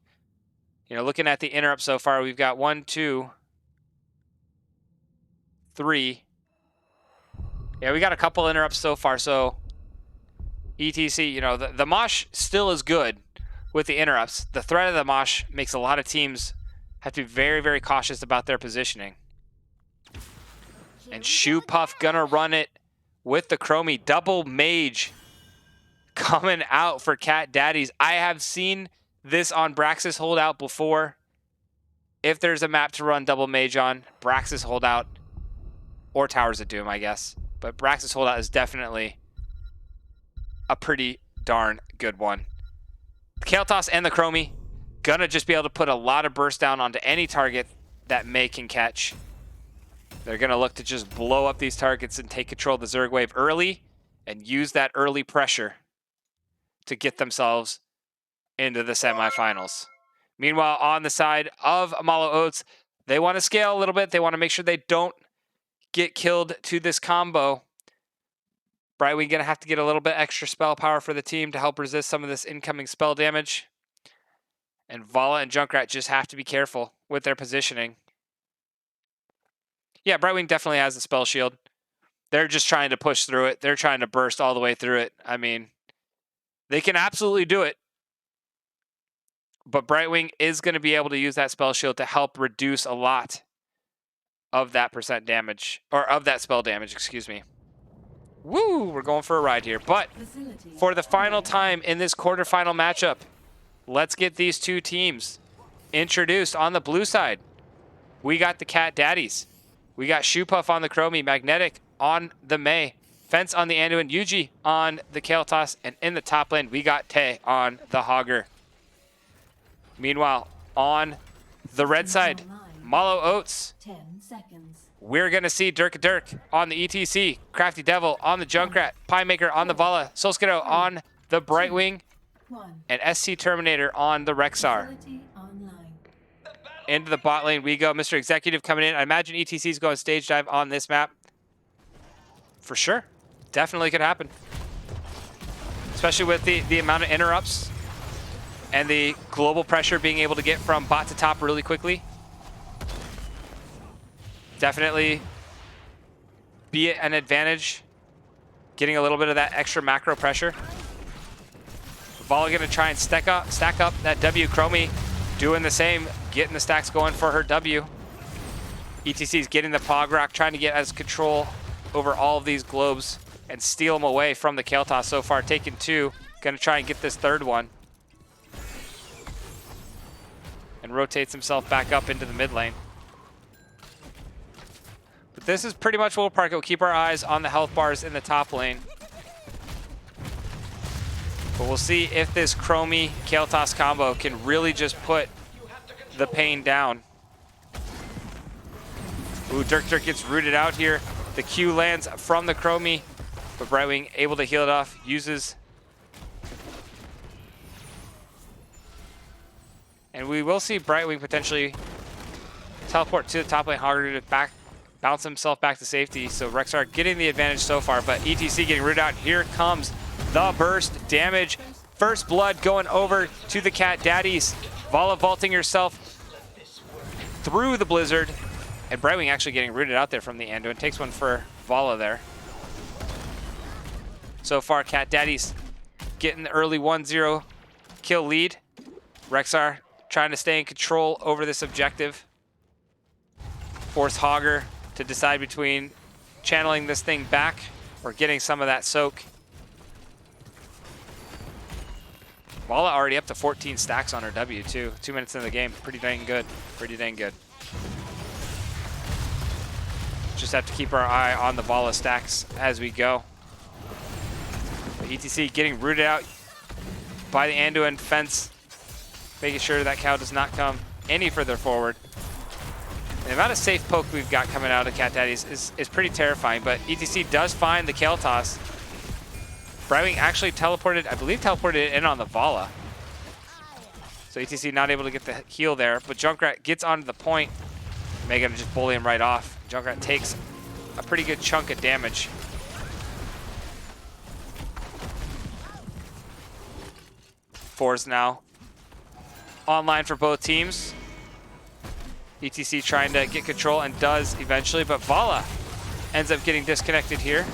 You know, looking at the interrupt so far, we've got 1, 2, 3. Yeah, we got a couple interrupts so far. So ETC, you know, the mosh still is good with the interrupts. The threat of the mosh makes a lot of teams have to be very, very cautious about their positioning. And Shoe Puff gonna run it with the Chromie. Double mage coming out for Cat Daddies. I have seen this on Braxis Holdout before. If there's a map to run double mage on, Braxis Holdout or Towers of Doom, I guess. But Braxis Holdout is definitely a pretty darn good one. The Kale Toss and the Chromie gonna just be able to put a lot of burst down onto any target that May can catch. They're gonna look to just blow up these targets and take control of the Zerg wave early and use that early pressure to get themselves into the semifinals. Meanwhile, on the side of Mallow Oats, they want to scale a little bit. They want to make sure they don't get killed to this combo. Brightwing going to have to get a little bit extra spell power for the team to help resist some of this incoming spell damage. And Vala and Junkrat just have to be careful with their positioning. Yeah, Brightwing definitely has the spell shield. They're just trying to push through it. They're trying to burst all the way through it. I mean, they can absolutely do it. But Brightwing is going to be able to use that spell shield to help reduce a lot of that percent damage, or of that spell damage, excuse me. Woo, we're going for a ride here. But for the final time in this quarterfinal matchup, let's get these two teams introduced. On the blue side, we got the Cat Daddies. We got Shoe Puff on the Chromie, Magnetic on the May, Fence on the Anduin, Yuji on the Kale Toss, and in the top lane, we got Tay on the Hogger. Meanwhile, on the red side, Mallow Oats. 10 seconds. We're going to see Dirk on the ETC, Crafty Devil on the Junkrat, Pie Maker on the Vala, Solskiddo on the Brightwing, and SC Terminator on the Rexar. Into the bot lane we go. Mr. Executive coming in. I imagine ETC's going stage dive on this map. For sure. Definitely could happen. Especially with the amount of interrupts and the global pressure being able to get from bot to top really quickly. Definitely be an advantage, getting a little bit of that extra macro pressure. Vala gonna try and stack up that W. Chromie doing the same, getting the stacks going for her W. ETC's getting the Pog Rock, trying to get as control over all of these globes and steal them away from the Kale Toss so far. Taking 2, gonna try and get this third one. And rotates himself back up into the mid lane. But this is pretty much what we'll park. We'll keep our eyes on the health bars in the top lane. But we'll see if this Chromie Kale Toss combo can really just put the pain down. Ooh, Dirk gets rooted out here. The Q lands from the Chromie, but Brightwing able to heal it off, uses. And we will see Brightwing potentially teleport to the top lane, Hogger to bounce himself back to safety. So Rexar getting the advantage so far, but ETC getting rooted out. Here comes the burst damage. First blood going over to the Cat Daddies. Vala vaulting herself through the blizzard. And Brightwing actually getting rooted out there from the Anduin. Takes one for Vala there. So far, Cat Daddies getting the early 1-0 kill lead. Rexar trying to stay in control over this objective. Force Hogger to decide between channeling this thing back or getting some of that soak. Valla already up to 14 stacks on her W too. 2 minutes into the game. Pretty dang good. Pretty dang good. Just have to keep our eye on the Valla stacks as we go. But ETC getting rooted out by the Anduin fence, making sure that cow does not come any further forward. The amount of safe poke we've got coming out of Cat Daddies is pretty terrifying, but ETC does find the Kale Toss. Brightwing actually teleported, I believe teleported it in on the Valla. So ETC not able to get the heal there, but Junkrat gets onto the point. Mega to just bully him right off. Junkrat takes a pretty good chunk of damage. Fours now online for both teams. ETC trying to get control and does eventually, but Valla ends up getting disconnected here.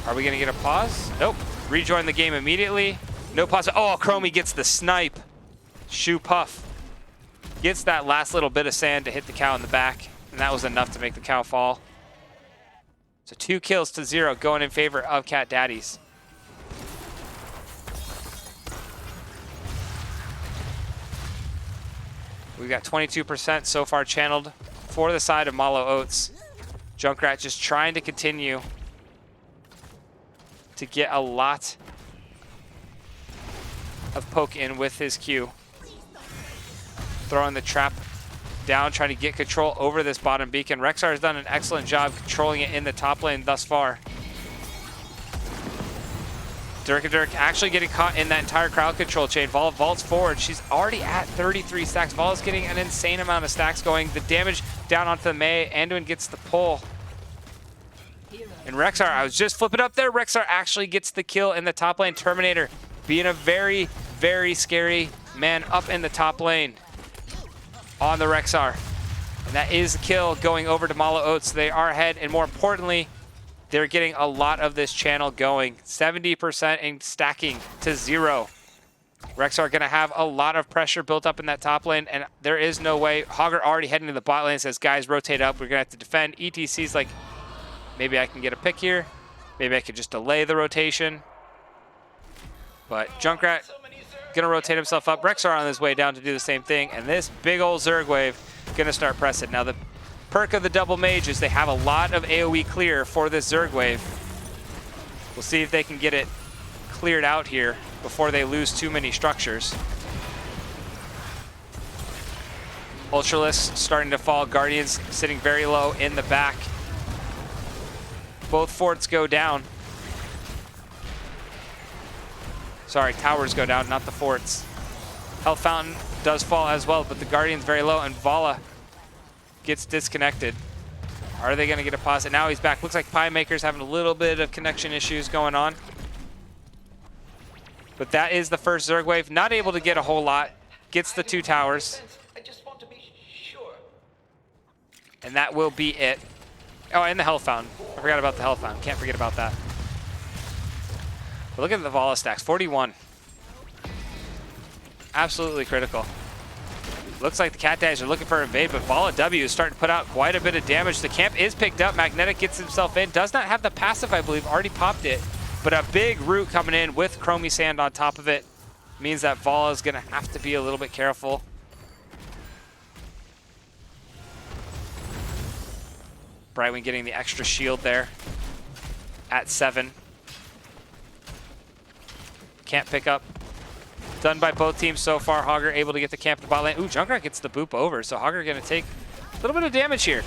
Are we gonna get a pause? Nope. Rejoin the game immediately. No pause. Oh, Chromie gets the snipe. Shoe Puff gets that last little bit of sand to hit the cow in the back, and that was enough to make the cow fall. So 2 kills to 0 going in favor of Cat Daddies. We've got 22% so far channeled for the side of Mallow Oats. Junkrat just trying to continue to get a lot of poke in with his Q. Throwing the trap down, trying to get control over this bottom beacon. Rexar has done an excellent job controlling it in the top lane thus far. Dirk actually getting caught in that entire crowd control chain. Valla vaults forward. She's already at 33 stacks. Valla's getting an insane amount of stacks going. The damage down onto the Mei. Anduin gets the pull. And Rexar, I was just flipping up there. Rexar actually gets the kill in the top lane. Terminator being a very, very scary man up in the top lane on the Rexar. And that is the kill going over to Mallow Oats. They are ahead, and more importantly, they're getting a lot of this channel going. 70% in stacking to 0. Rexar gonna have a lot of pressure built up in that top lane, and there is no way. Hogger already heading to the bot lane, says, guys, rotate up. We're gonna have to defend. ETC's like, maybe I can get a pick here. Maybe I could just delay the rotation. But Junkrat gonna rotate himself up. Rexar on his way down to do the same thing, and this big old Zerg wave gonna start pressing. Now the perk of the double mage is they have a lot of AoE clear for this Zerg wave. We'll see if they can get it cleared out here before they lose too many structures. Ultralisk starting to fall. Guardians sitting very low in the back. Both forts go down. Sorry, towers go down, not the forts. Health Fountain does fall as well, but the Guardian's very low, and Valla gets disconnected. Are they gonna get a pause? And now he's back. Looks like Pie Maker's having a little bit of connection issues going on. But that is the first Zerg wave. Not able to get a whole lot. Gets the 2 towers. I just want to be sure. And that will be it. Oh, and the Health Fountain. I forgot about the Health Fountain. Can't forget about that. But look at the Valla stacks. 41. Absolutely critical. Looks like the Cat Daddies are looking for invade, but Valla W is starting to put out quite a bit of damage. The camp is picked up. Magnetic gets himself in. Does not have the passive, I believe. Already popped it. But a big root coming in with Chromie Sand on top of it means that Valla is going to have to be a little bit careful. Brightwing getting the extra shield there at 7. Can't pick up. Done by both teams so far. Hogger able to get the camp to bot lane. Ooh, Junkrat gets the boop over, so Hogger going to take a little bit of damage here.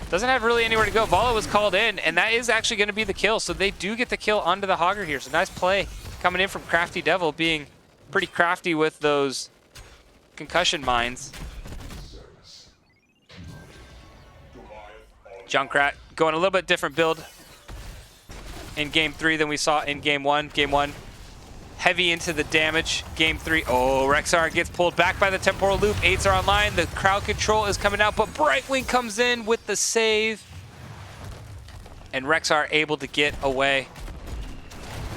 Doesn't have really anywhere to go. Valla was called in, and that is actually going to be the kill, so they do get the kill onto the Hogger here. So nice play coming in from Crafty Devil, being pretty crafty with those concussion mines. Junkrat going a little bit different build in Game 3 than we saw in Game 1. Game 1, heavy into the damage. Game 3, oh, Rexar gets pulled back by the temporal loop. 8s are online. The crowd control is coming out, but Brightwing comes in with the save. And Rexar able to get away.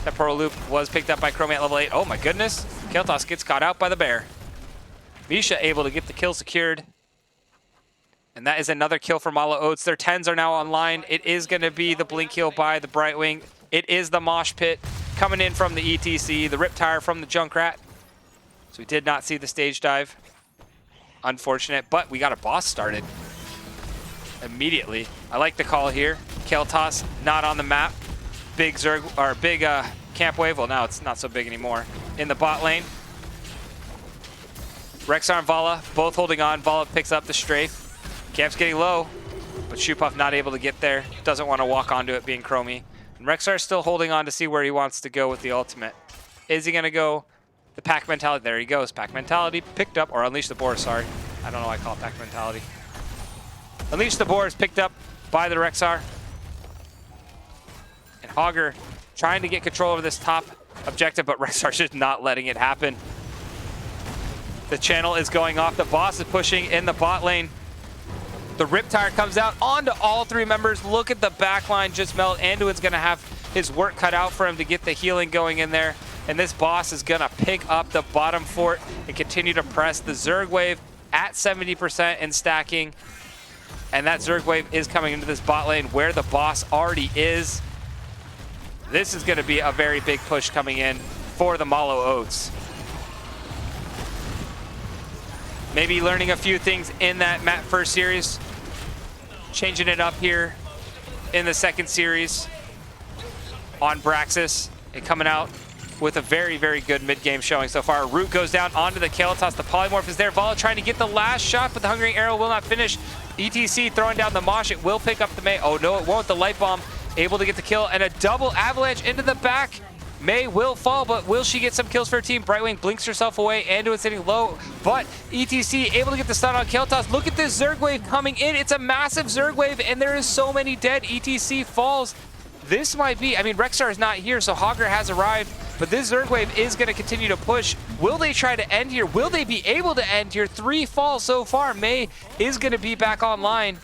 Temporal loop was picked up by Chromie at level 8. Oh my goodness. Keltos gets caught out by the bear. Misha able to get the kill secured. And that is another kill for Mallow Oats. Their 10s are now online. It is going to be the blink heal by the Brightwing. It is the mosh pit coming in from the ETC, the rip tire from the Junkrat. So we did not see the stage dive. Unfortunate, but we got a boss started immediately. I like the call here. Keltos not on the map. Big Zerg or big camp wave. Well, now it's not so big anymore. In the bot lane. Rexar and Vala both holding on. Vala picks up the strafe. Camp's getting low, but Shoepuff not able to get there. Doesn't want to walk onto it being Chromie. And Rexar still holding on to see where he wants to go with the ultimate. Is he going to go the pack mentality? There he goes. Pack mentality picked up, or unleash the boar, sorry. I don't know why I call it pack mentality. Unleash the boar is picked up by the Rexar. And Hogger trying to get control over this top objective, but Rexar's just not letting it happen. The channel is going off. The boss is pushing in the bot lane. The Riptire comes out onto all three members. Look at the backline just melt. Anduin's going to have his work cut out for him to get the healing going in there. And this boss is going to pick up the bottom fort and continue to press the Zerg wave at 70% and stacking. And that Zerg wave is coming into this bot lane where the boss already is. This is going to be a very big push coming in for the Mallow Oats. Maybe learning a few things in that map first series. Changing it up here in the second series on Braxis. And coming out with a very, very good mid-game showing so far. Root goes down onto the Keltos. The Polymorph is there. Vala trying to get the last shot, but the Hungering Arrow will not finish. ETC throwing down the Mosh. It will pick up the Mei. Oh, no, it won't. The Light Bomb able to get the kill. And a double avalanche into the back. Mei will fall, but will she get some kills for her team? Brightwing blinks herself away. Anduin's sitting low, but ETC able to get the stun on Keltos. Look at this Zerg wave coming in. It's a massive Zerg wave, and there is so many dead. ETC falls. This might be, I mean, Rexar is not here, so Hogger has arrived, but this Zerg wave is going to continue to push. Will they try to end here? Will they be able to end here? 3 falls so far. Mei is going to be back online,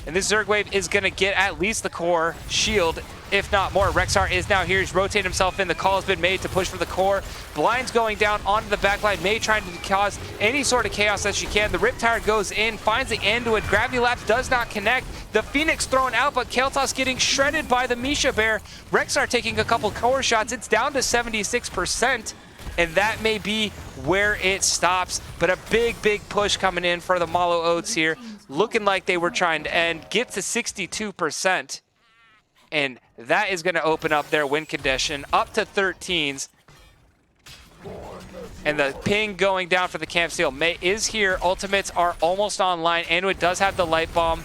and this Zerg wave is going to get at least the core shield, if not more. Rexar is now here. He's rotating himself in. The call has been made to push for the core. Blinds going down onto the backline. Mei trying to cause any sort of chaos that she can. The Riptire goes in, finds the Anduin. Gravity Lapse does not connect. The Phoenix thrown out, but Keltos getting shredded by the Misha Bear. Rexar taking a couple core shots. It's down to 76%, and that may be where it stops. But a big, big push coming in for the Mallow Oats here. Looking like they were trying to end. Get to 62%. And that is going to open up their win condition up to 13s. And the ping going down for the camp seal. Mei is here. Ultimates are almost online. Anduin does have the light bomb.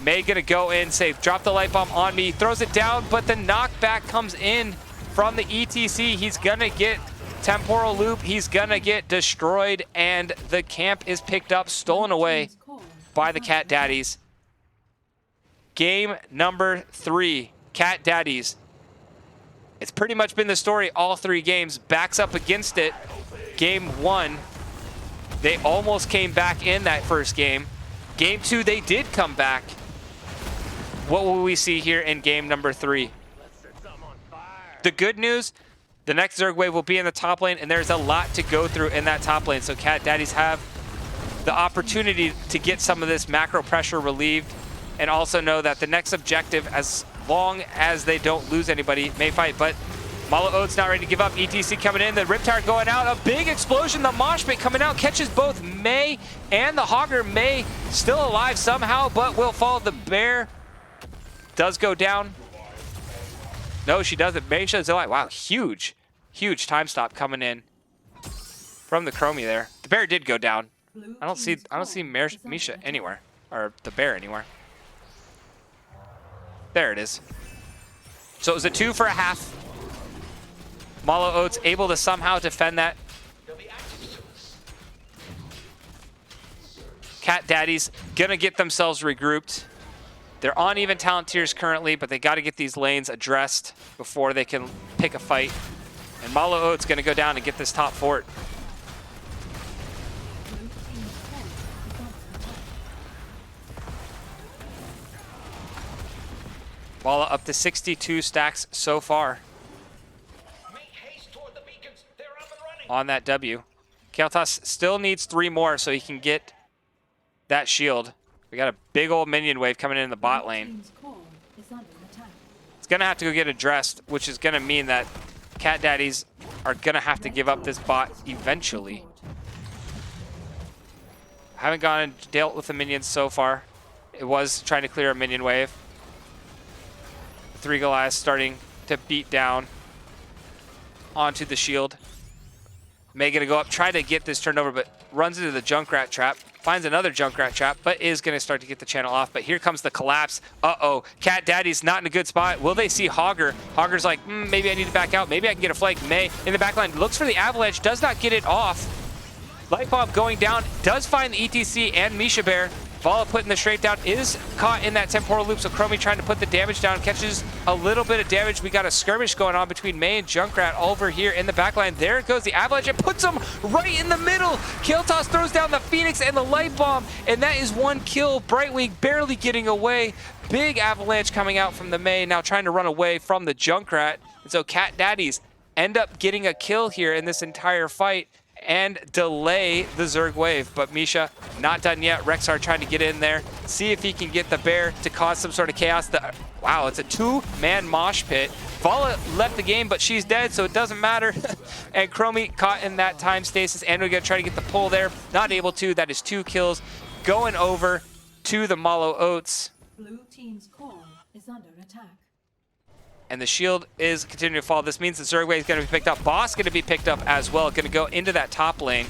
Mei going to go in, say, drop the light bomb on me. Throws it down, but the knockback comes in from the ETC. He's going to get temporal loop. He's going to get destroyed. And the camp is picked up, stolen away by the Cat Daddies. Game number 3, Cat Daddies. It's pretty much been the story all 3 games. Backs up against it. Game 1, they almost came back in that first game. Game 2, they did come back. What will we see here in game number 3? The good news, the next Zerg wave will be in the top lane, and there's a lot to go through in that top lane. So Cat Daddies have the opportunity to get some of this macro pressure relieved. And also know that the next objective, as long as they don't lose anybody, may fight. But Mallow Oats not ready to give up. ETC coming in. The Riptire going out. A big explosion. The Mosh Pit coming out. Catches both Mei and the Hogger. Mei still alive somehow, but will fall. The bear does go down. No, she doesn't. Mei is alive. Wow, huge, huge time stop coming in from the Chromie there. The bear did go down. I don't see Misha anywhere, or the bear anywhere. There it is. So it was a 2 for a half. Mallow Oats able to somehow defend that. Cat Daddies gonna get themselves regrouped. They're on even talent tiers currently, but they got to get these lanes addressed before they can pick a fight. And Mallow Oats gonna go down and get this top fort. Vala up to 62 stacks so far. on that W. Kael'thas still needs 3 more so he can get that shield. We got a big old minion wave coming in the bot lane. It's going to have to go get addressed, which is going to mean that Cat Daddies are going to have to give up this bot eventually. Haven't gone and dealt with the minions so far. It was trying to clear a minion wave. 3 Goliaths starting to beat down onto the shield. May gonna go up, try to get this turned over, but runs into the Junkrat trap. Finds another Junkrat trap, but is gonna start to get the channel off. But here comes the collapse. Uh-oh, Cat Daddy's not in a good spot. Will they see Hogger? Hogger's like, maybe I need to back out. Maybe I can get a flank. May in the backline looks for the avalanche, does not get it off. Light Bomb going down, does find the ETC and Misha Bear. Vala putting the straight down, is caught in that temporal loop, so Chromie trying to put the damage down, catches a little bit of damage. We got a skirmish going on between May and Junkrat over here in the backline. There it goes, the avalanche, it puts him right in the middle. Kael'thas throws down the Phoenix and the Light Bomb, and that is 1 kill. Brightwing barely getting away. Big avalanche coming out from the May, now trying to run away from the Junkrat. And so Cat Daddies end up getting a kill here in this entire fight and delay the Zerg wave. But Misha, not done yet. Rexar trying to get in there, see if he can get the bear to cause some sort of chaos. Wow, it's a 2-man mosh pit. Vala left the game, but she's dead, so it doesn't matter. And Chromie caught in that time stasis, and we're gonna try to get the pull there. Not able to, that is 2 kills. Going over to the Mallow Oats. Blue team's core is under attack. And the shield is continuing to fall. This means the Zerg wave is going to be picked up. Boss going to be picked up as well. Going to go into that top lane.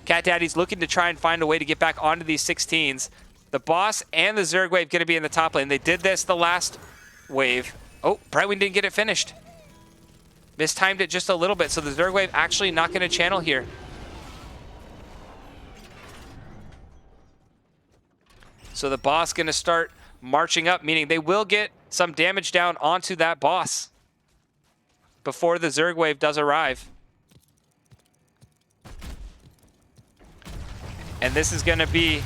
Cat Daddy's looking to try and find a way to get back onto these 16s. The boss and the Zerg wave going to be in the top lane. They did this the last wave. Oh, Brightwing didn't get it finished. Mistimed it just a little bit, so the Zerg wave actually not going to channel here. So the boss going to start marching up, meaning they will get some damage down onto that boss before the Zerg wave does arrive. And this is going to be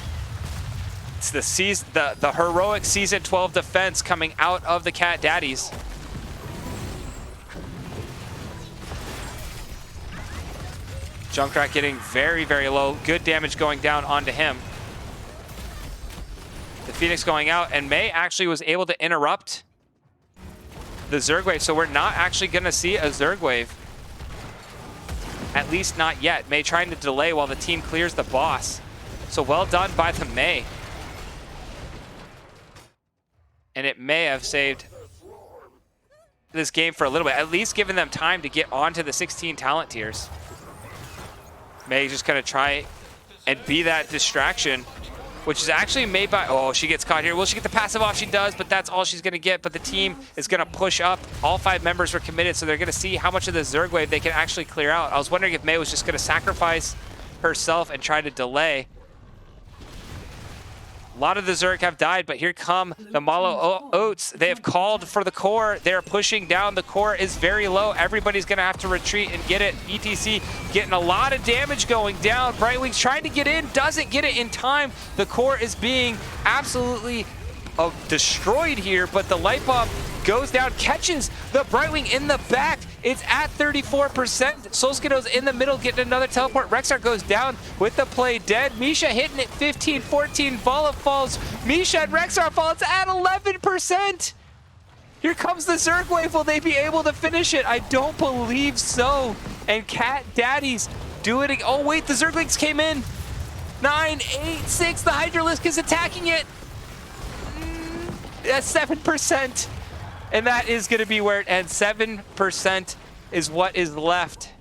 the heroic Season 12 defense coming out of the Cat Daddies. Junkrat getting very, very low. Good damage going down onto him. The Phoenix going out, and May actually was able to interrupt the Zerg wave, so we're not actually going to see a Zerg wave. At least not yet. May trying to delay while the team clears the boss. So well done by the May. And it may have saved this game for a little bit, at least giving them time to get onto the 16 talent tiers. May just kind of try and be that distraction, which is actually made by, oh, she gets caught here. Will she get the passive off? She does, but that's all she's gonna get. But the team is gonna push up. All 5 members were committed, so they're gonna see how much of the Zerg wave they can actually clear out. I was wondering if May was just gonna sacrifice herself and try to delay. A lot of the Zerg have died, but here come the Mallow Oats. They have called for the core. They're pushing down. The core is very low. Everybody's going to have to retreat and get it. ETC getting a lot of damage going down. Brightwing's trying to get in, doesn't get it in time. The core is being absolutely destroyed here, but the Light Bomb goes down, catches the Brightwing in the back. It's at 34%. Solskido's in the middle, getting another teleport. Rexar goes down with the play dead. Misha hitting it 15-14. Vala falls. Misha and Rexar fall. It's at 11%. Here comes the Zerg wave. Will they be able to finish it? I don't believe so. And Cat Daddies do it. Oh, wait, the Zerglings came in. 9, 8, 6. The Hydralisk is attacking it. That's 7%. And that is going to be where it ends. 7% is what is left.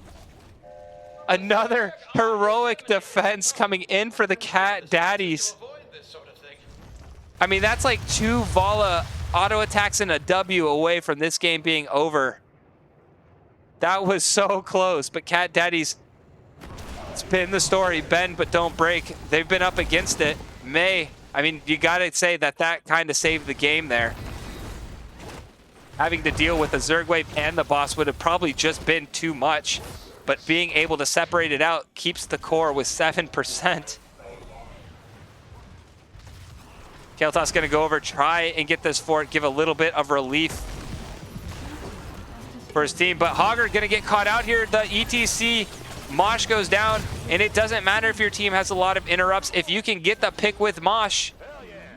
Another heroic defense coming in for the Cat Daddies. I mean, that's like 2 Vala auto attacks and a W away from this game being over. That was so close, but Cat Daddies, it's been the story. Bend but don't break. They've been up against it. May, I mean, you got to say that that kind of saved the game there. Having to deal with the Zerg wave and the boss would have probably just been too much, but being able to separate it out keeps the core with 7%. Kael'thas gonna go over, try and get this fort, give a little bit of relief. for his team. But Hogger going to get caught out here. The ETC Mosh goes down, and it doesn't matter if your team has a lot of interrupts. If you can get the pick with Mosh,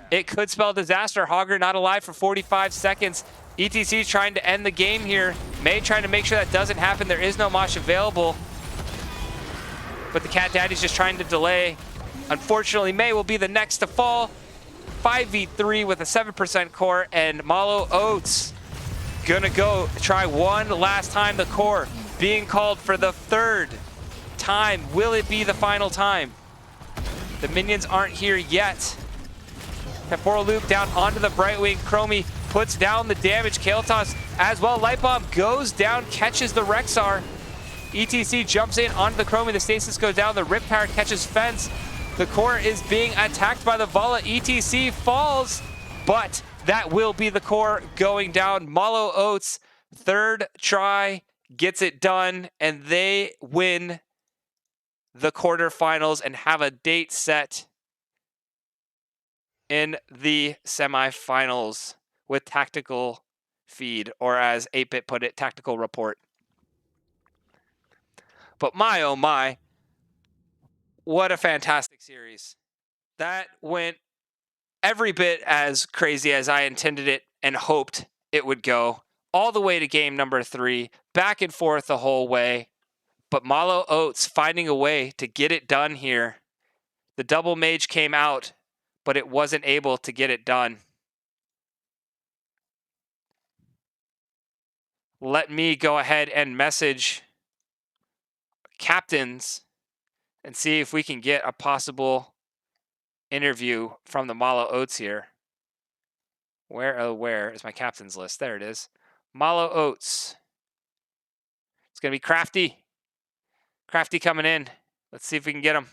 it could spell disaster. Hogger not alive for 45 seconds. ETC trying to end the game here. May trying to make sure that doesn't happen. There is no Mosh available. But the Cat Daddy's just trying to delay. Unfortunately, May will be the next to fall. 5v3 with a 7% core, and Mallow Oats gonna go try one last time. The core being called for the third time. Will it be the final time? The minions aren't here yet. Temporal loop down onto the Brightwing. Chromie puts down the damage. Kael'thas as well. Light Bomb goes down, catches the Rexar. ETC jumps in onto the Chromie. The stasis goes down. The Rip Power catches Fence. The core is being attacked by the Vala. ETC falls, but that will be the core going down. Mallow Oats, third try, gets it done, and they win the quarterfinals and have a date set in the semifinals with tactical feed, or as 8-Bit put it, tactical report. But my, oh my, what a fantastic series. That went every bit as crazy as I intended it and hoped it would go. All the way to game number 3, back and forth the whole way. But Mallow Oats finding a way to get it done here. The double mage came out, but it wasn't able to get it done. Let me go ahead and message captains and see if we can get a possible interview from the Mallow Oats here. Where is my captain's list? There it is. Mallow Oats. It's going to be Crafty. Crafty coming in. Let's see if we can get him.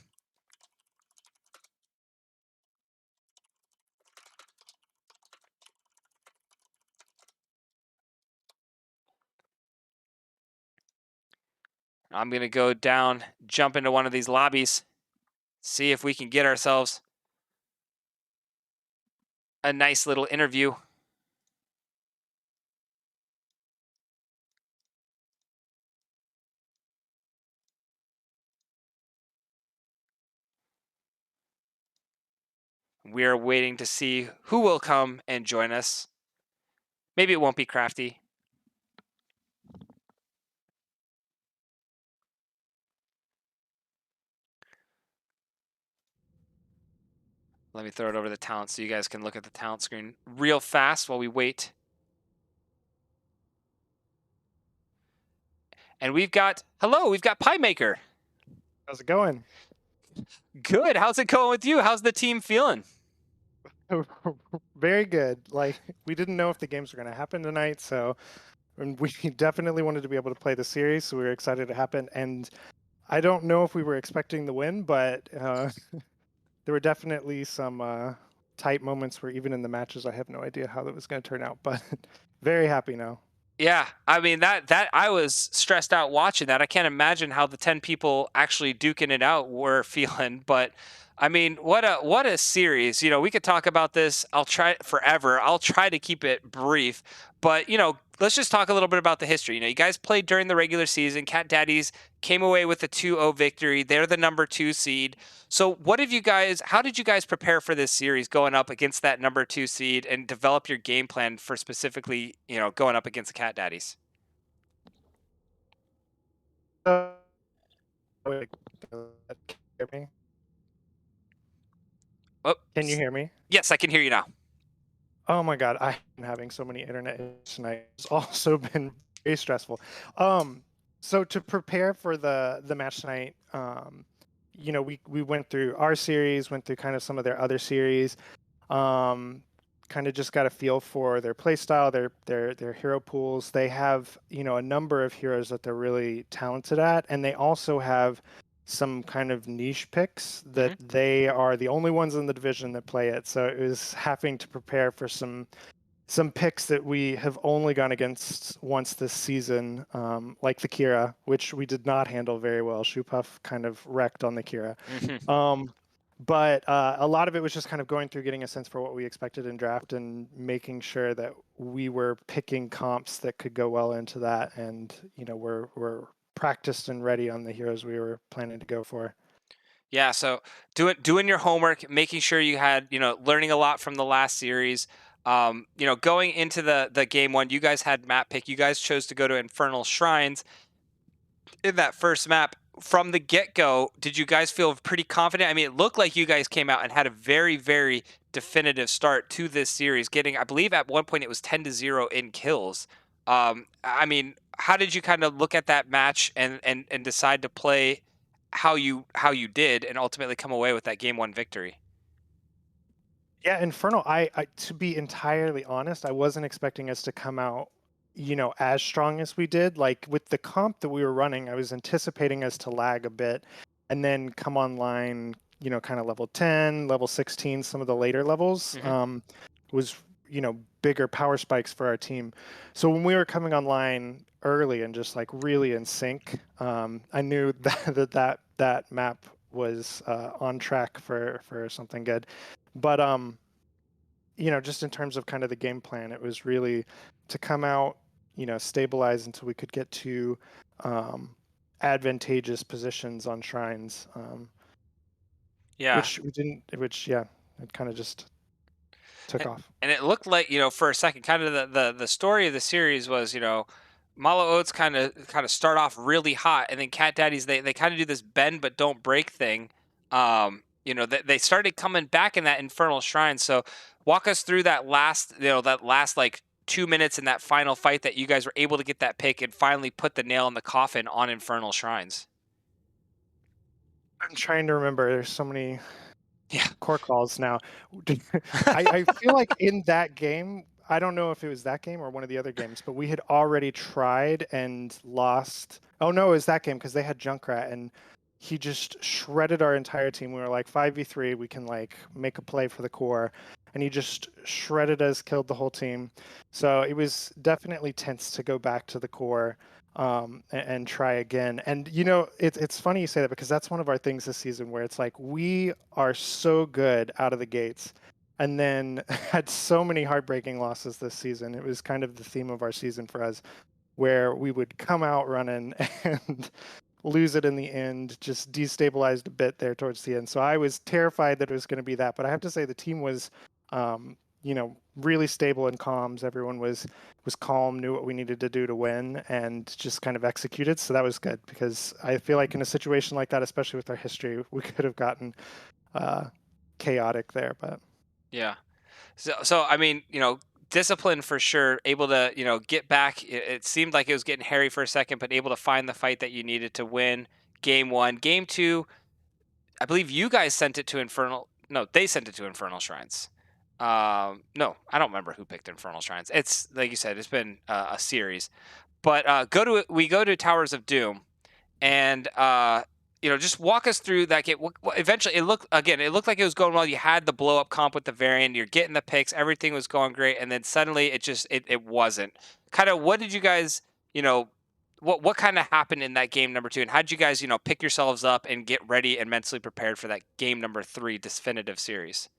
I'm going to go down, jump into one of these lobbies, see if we can get ourselves a nice little interview. We are waiting to see who will come and join us. Maybe it won't be Crafty. Let me throw it over the talent so you guys can look at the talent screen real fast while we wait. And we've got Pie Maker. How's it going? Good. How's it going with you? How's the team feeling? Very good. Like, we didn't know if the games were going to happen tonight, so and we definitely wanted to be able to play the series, so we were excited to happen. And I don't know if we were expecting the win, but there were definitely some tight moments where even in the matches, I have no idea how that was going to turn out, but very happy now. Yeah, I mean that I was stressed out watching that. I can't imagine how the 10 people actually duking it out were feeling, but I mean, what a series. You know, we could talk about this. I'll try forever. I'll try to keep it brief, but you know, let's just talk a little bit about the history. You know, you guys played during the regular season. Cat Daddies came away with a 2-0 victory. They're the number 2 seed. So how did you guys prepare for this series going up against that number 2 seed and develop your game plan for specifically, you know, going up against the Cat Daddies? Can you hear me? Oh, Can you hear me? yes, I can hear you now. Oh my God, I've been having so many internet issues tonight. It's also been very stressful. So to prepare for the match tonight, you know, we went through our series, went through kind of some of their other series, kind of just got a feel for their play style, their hero pools. They have, you know, a number of heroes that they're really talented at, and they also have some kind of niche picks that they are the only ones in the division that play it. So it was having to prepare for some picks that we have only gone against once this season, like the Kira, which we did not handle very well. Shupuff kind of wrecked on the Kira. But a lot of it was just kind of going through, getting a sense for what we expected in draft, and making sure that we were picking comps that could go well into that, and we're practiced and ready on the heroes we were planning to go for. Yeah, so doing your homework, making sure you had, learning a lot from the last series. Going into the game one, you guys had map pick. You guys chose to go to Infernal Shrines in that first map. From the get go, did you guys feel pretty confident? I mean, it looked like you guys came out and had a very, very definitive start to this series, getting, I believe, at one point it was 10-0 in kills. I mean, how did you kind of look at that match and decide to play how you did and ultimately come away with that game one victory? Yeah, Infernal. I to be entirely honest, I wasn't expecting us to come out, as strong as we did. Like with the comp that we were running, I was anticipating us to lag a bit, and then come online, kind of level 10, level 16, some of the later levels, Hmm. was, bigger power spikes for our team. So when we were coming online early and just like really in sync, I knew that map was on track for something good. But just in terms of kind of the game plan, it was really to come out, stabilize until we could get to um, advantageous positions on shrines, Yeah. which we didn't. Which yeah, it kind of just took And off. and it looked like, for a second, kind of the story of the series was, Mallow Oats kind of start off really hot, and then Cat Daddies they kind of do this bend but don't break thing. They started coming back in that Infernal Shrine. So walk us through that last like 2 minutes in that final fight that you guys were able to get that pick and finally put the nail in the coffin on Infernal Shrines. I'm trying to remember. There's so many Yeah. core calls now. I feel like in that game, I don't know if it was that game or one of the other games, but we had already tried and lost. Oh no, it was that game because they had Junkrat and he just shredded our entire team. We were like 5v3, we can like make a play for the core. And he just shredded us, killed the whole team. So it was definitely tense to go back to the core, and try again. And it's funny you say that because that's one of our things this season where it's like we are so good out of the gates, and then had so many heartbreaking losses this season. It was kind of the theme of our season for us, where we would come out running and lose it in the end, just destabilized a bit there towards the end. So I was terrified that it was going to be that. But I have to say the team was, really stable and calms. Everyone was calm, knew what we needed to do to win, and just kind of executed. So that was good because I feel like in a situation like that, especially with our history, we could have gotten uh, chaotic there. But Yeah. So I mean, discipline for sure. Able to, get back. It seemed like it was getting hairy for a second, but able to find the fight that you needed to win game one. Game two, I believe you guys sent it to Infernal. No, they sent it to Infernal Shrines. No, I don't remember who picked Infernal Shrines. It's like you said, it's been a series. But we go to Towers of Doom, and just walk us through that game. Eventually, it looked like it was going well. You had the blow up comp with the variant. You're getting the picks. Everything was going great, and then suddenly it wasn't. Kind of, what did you guys, what kind of happened in that game number two, and how did you guys, pick yourselves up and get ready and mentally prepared for that game number three definitive series?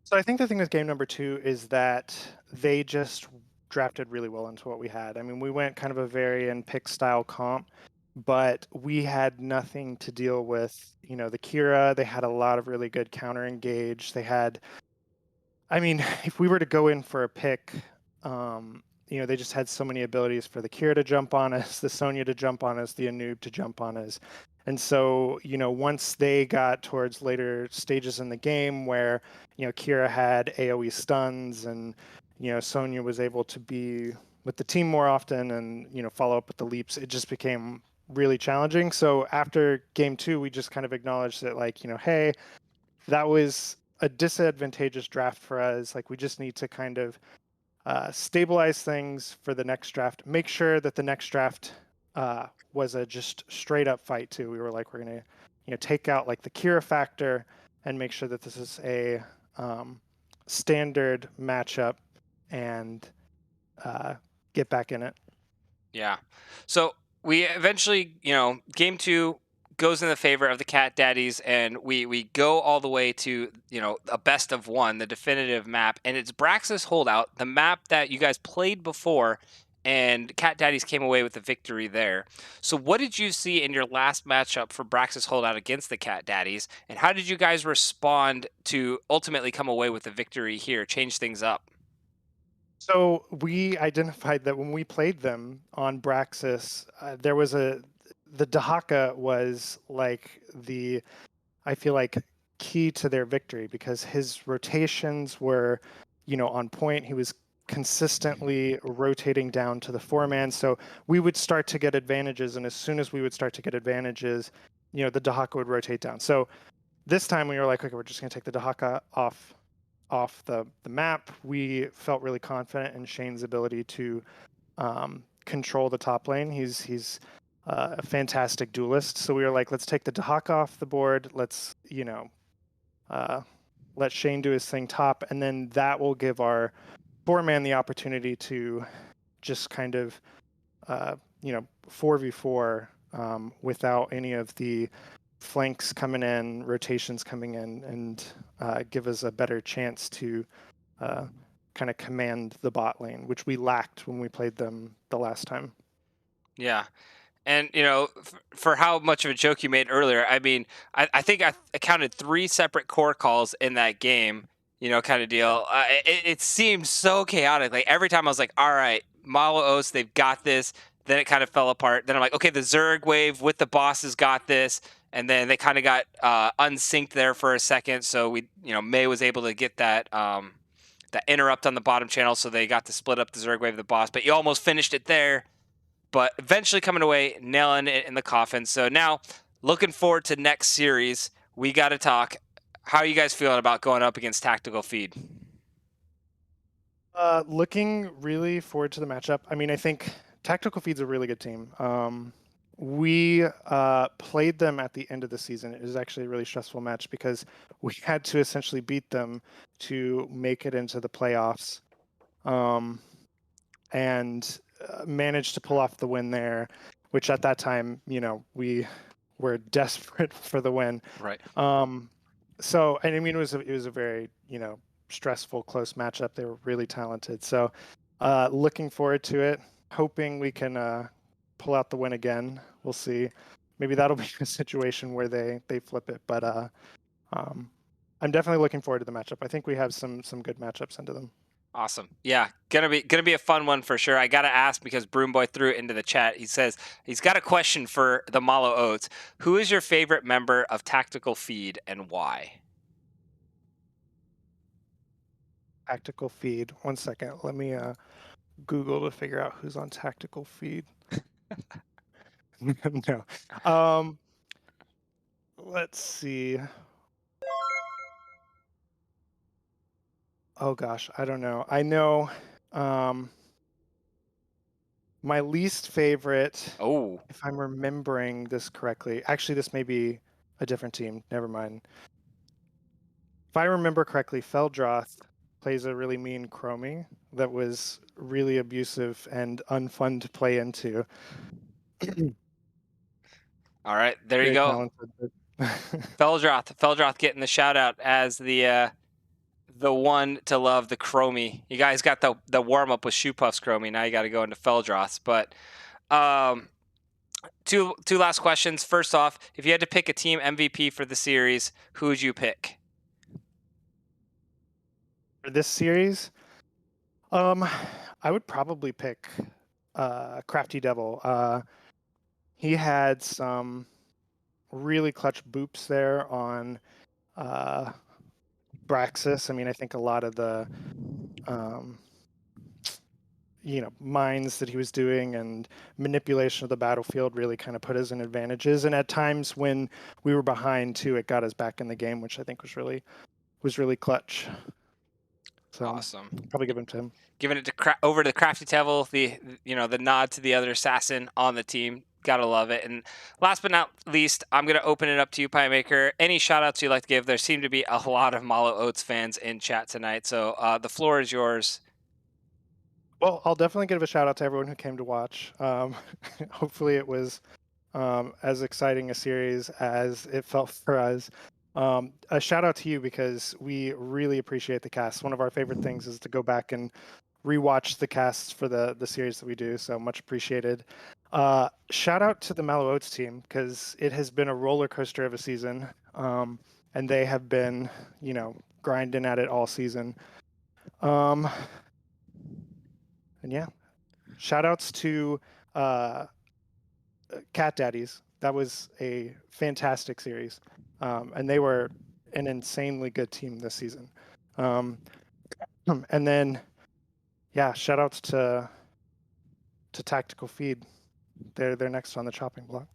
so I think the thing with game number two is that they just drafted really well into what we had. I mean, we went kind of a variant pick style comp, but we had nothing to deal with, the Kira. They had a lot of really good counter engage. They had, I mean, if we were to go in for a pick, they just had so many abilities for the Kira to jump on us, the Sonya to jump on us, the Anub to jump on us. And so, once they got towards later stages in the game where, Kira had AoE stuns and, Sonya was able to be with the team more often and, follow up with the leaps, it just became really challenging. So after game two, we just kind of acknowledged that, like, hey, that was a disadvantageous draft for us. Like, we just need to kind of stabilize things for the next draft. Make sure that the next draft was a just straight up fight too. We were like, we're gonna, take out like the Kira factor and make sure that this is a standard matchup and uh, get back in it. Yeah. So we eventually, game two goes in the favor of the Cat Daddies, and we go all the way to a best of one, the definitive map, and it's Braxis Holdout, the map that you guys played before, and Cat Daddies came away with the victory there. So, what did you see in your last matchup for Braxis Holdout against the Cat Daddies, and how did you guys respond to ultimately come away with the victory here, change things up? So we identified that when we played them on Braxis, there was the Dahaka was like I feel like key to their victory because his rotations were, on point. He was consistently rotating down to the four-man. So we would start to get advantages, and as soon as we would start to get advantages, the Dahaka would rotate down. So this time we were like, okay, we're just gonna take the Dahaka off the map. We felt really confident in Shane's ability to control the top lane. He's a fantastic duelist. So we were like, let's take the Dahaka off the board. Let's let Shane do his thing top, and then that will give our four-man the opportunity to just kind of 4v4 without any of the flanks coming in, rotations coming in, and give us a better chance to kind of command the bot lane, which we lacked when we played them the last time. Yeah. And for how much of a joke you made earlier, I mean, I think I counted three separate core calls in that game. Kind of deal. It seemed so chaotic. Like every time I was like, "All right, Mallow Oats, they've got this." Then it kind of fell apart. Then I'm like, "Okay, the Zerg wave with the bosses got this." And then they kind of got unsynced there for a second. So May was able to get that interrupt on the bottom channel, so they got to split up the Zerg wave of the boss. But you almost finished it there, but eventually coming away, nailing it in the coffin. So now, looking forward to next series. We got to talk. How are you guys feeling about going up against Tactical Feed? Looking really forward to the matchup. I mean, I think Tactical Feed's a really good team. We played them at the end of the season. It was actually a really stressful match because we had to essentially beat them to make it into the playoffs, and managed to pull off the win there, which at that time, we were desperate for the win. Right. So, and I mean, it was a very, stressful, close matchup. They were really talented. So, looking forward to it. Hoping we can pull out the win again. We'll see. Maybe that'll be a situation where they flip it. But um, I'm definitely looking forward to the matchup. I think we have some good matchups into them. Awesome. Yeah, gonna be a fun one for sure. I gotta ask because Broomboy threw it into the chat. He says he's got a question for the Mallow Oats. Who is your favorite member of Tactical Feed and why? Tactical Feed. One second. Let me Google to figure out who's on Tactical Feed. No. Let's see. Oh gosh, I don't know. I know my least favorite, Oh, if I'm remembering this correctly. Actually, this may be a different team. Never mind. If I remember correctly, Feldroth plays a really mean Chromie that was really abusive and unfun to play into. all right. There you Very go. talented. But Feldroth getting the shout out as the one to love the Chromie. You guys got the warm up with Shoe Puffs Chromie. Now you got to go into Feldroth's. But um, two last questions. First off, if you had to pick a team MVP for the series, who would you pick? for this series, I would probably pick Crafty Devil. He had some really clutch boops there on uh, Braxis. I mean, I think a lot of the um, mines that he was doing and manipulation of the battlefield really kind of put us in advantages. And at times when we were behind too, it got us back in the game, which I think was really clutch. So Awesome. probably give him to him. Giving it to over to Crafty Devil, the nod to the other assassin on the team. Gotta love it. And last but not least, I'm gonna open it up to you, Pie Maker. Any shout outs you'd like to give? There seem to be a lot of Mallow Oats fans in chat tonight, so the floor is yours. Well, I'll definitely give a shout out to everyone who came to watch. Hopefully it was as exciting a series as it felt for us. A shout out to you because we really appreciate the cast. One of our favorite things is to go back and rewatch the casts for the series that we do. So much appreciated. Shout out to the Mallow Oats team because it has been a roller coaster of a season, and they have been, grinding at it all season. Um, and yeah, shout outs to uh, Cat Daddies. That was a fantastic series, and they were an insanely good team this season. Um, and then, yeah, shout outs to Tactical Feed. They're next on the chopping block.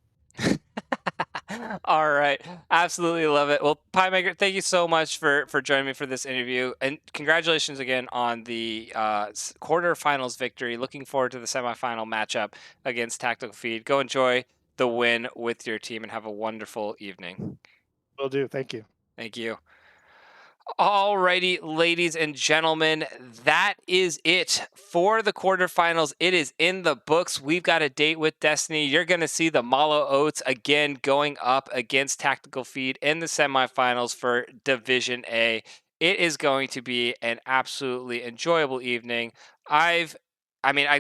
All right, absolutely love it. Well, Pie Maker, thank you so much for joining me for this interview, and congratulations again on the quarterfinals victory. Looking forward to the semifinal matchup against Tactical Feed. Go enjoy the win with your team and have a wonderful evening. Will do. Thank you. Thank you. Alrighty, ladies and gentlemen, that is it for the quarterfinals. It is in the books. We've got a date with Destiny. You're going to see the Mallow Oats again going up against Tactical Feed in the semifinals for Division A. It is going to be an absolutely enjoyable evening. I've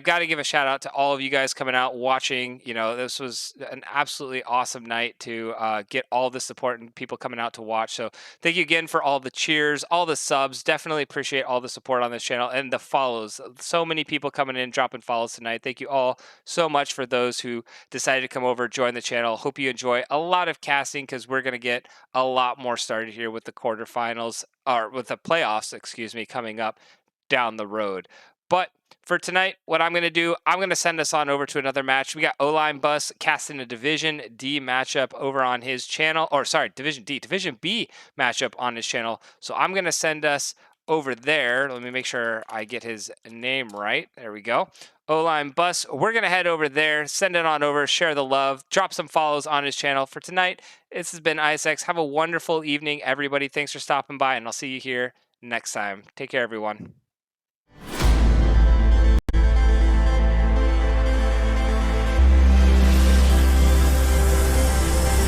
got to give a shout out to all of you guys coming out watching. This was an absolutely awesome night to get all the support and people coming out to watch. So thank you again for all the cheers, all the subs. Definitely appreciate all the support on this channel and the follows. So many people coming in, dropping follows tonight. Thank you all so much for those who decided to come over, join the channel. Hope you enjoy a lot of casting because we're going to get a lot more started here with the quarterfinals, or with the playoffs, excuse me, coming up down the road. But for tonight, what I'm going to do, I'm going to send us on over to another match. We got O-Line Bus casting a Division D matchup over on his channel. Or sorry, Division B matchup on his channel. So I'm going to send us over there. Let me make sure I get his name right. There we go. O-Line Bus. We're going to head over there, send it on over, share the love, drop some follows on his channel. For tonight, this has been ISX. Have a wonderful evening, everybody. Thanks for stopping by, and I'll see you here next time. Take care, everyone.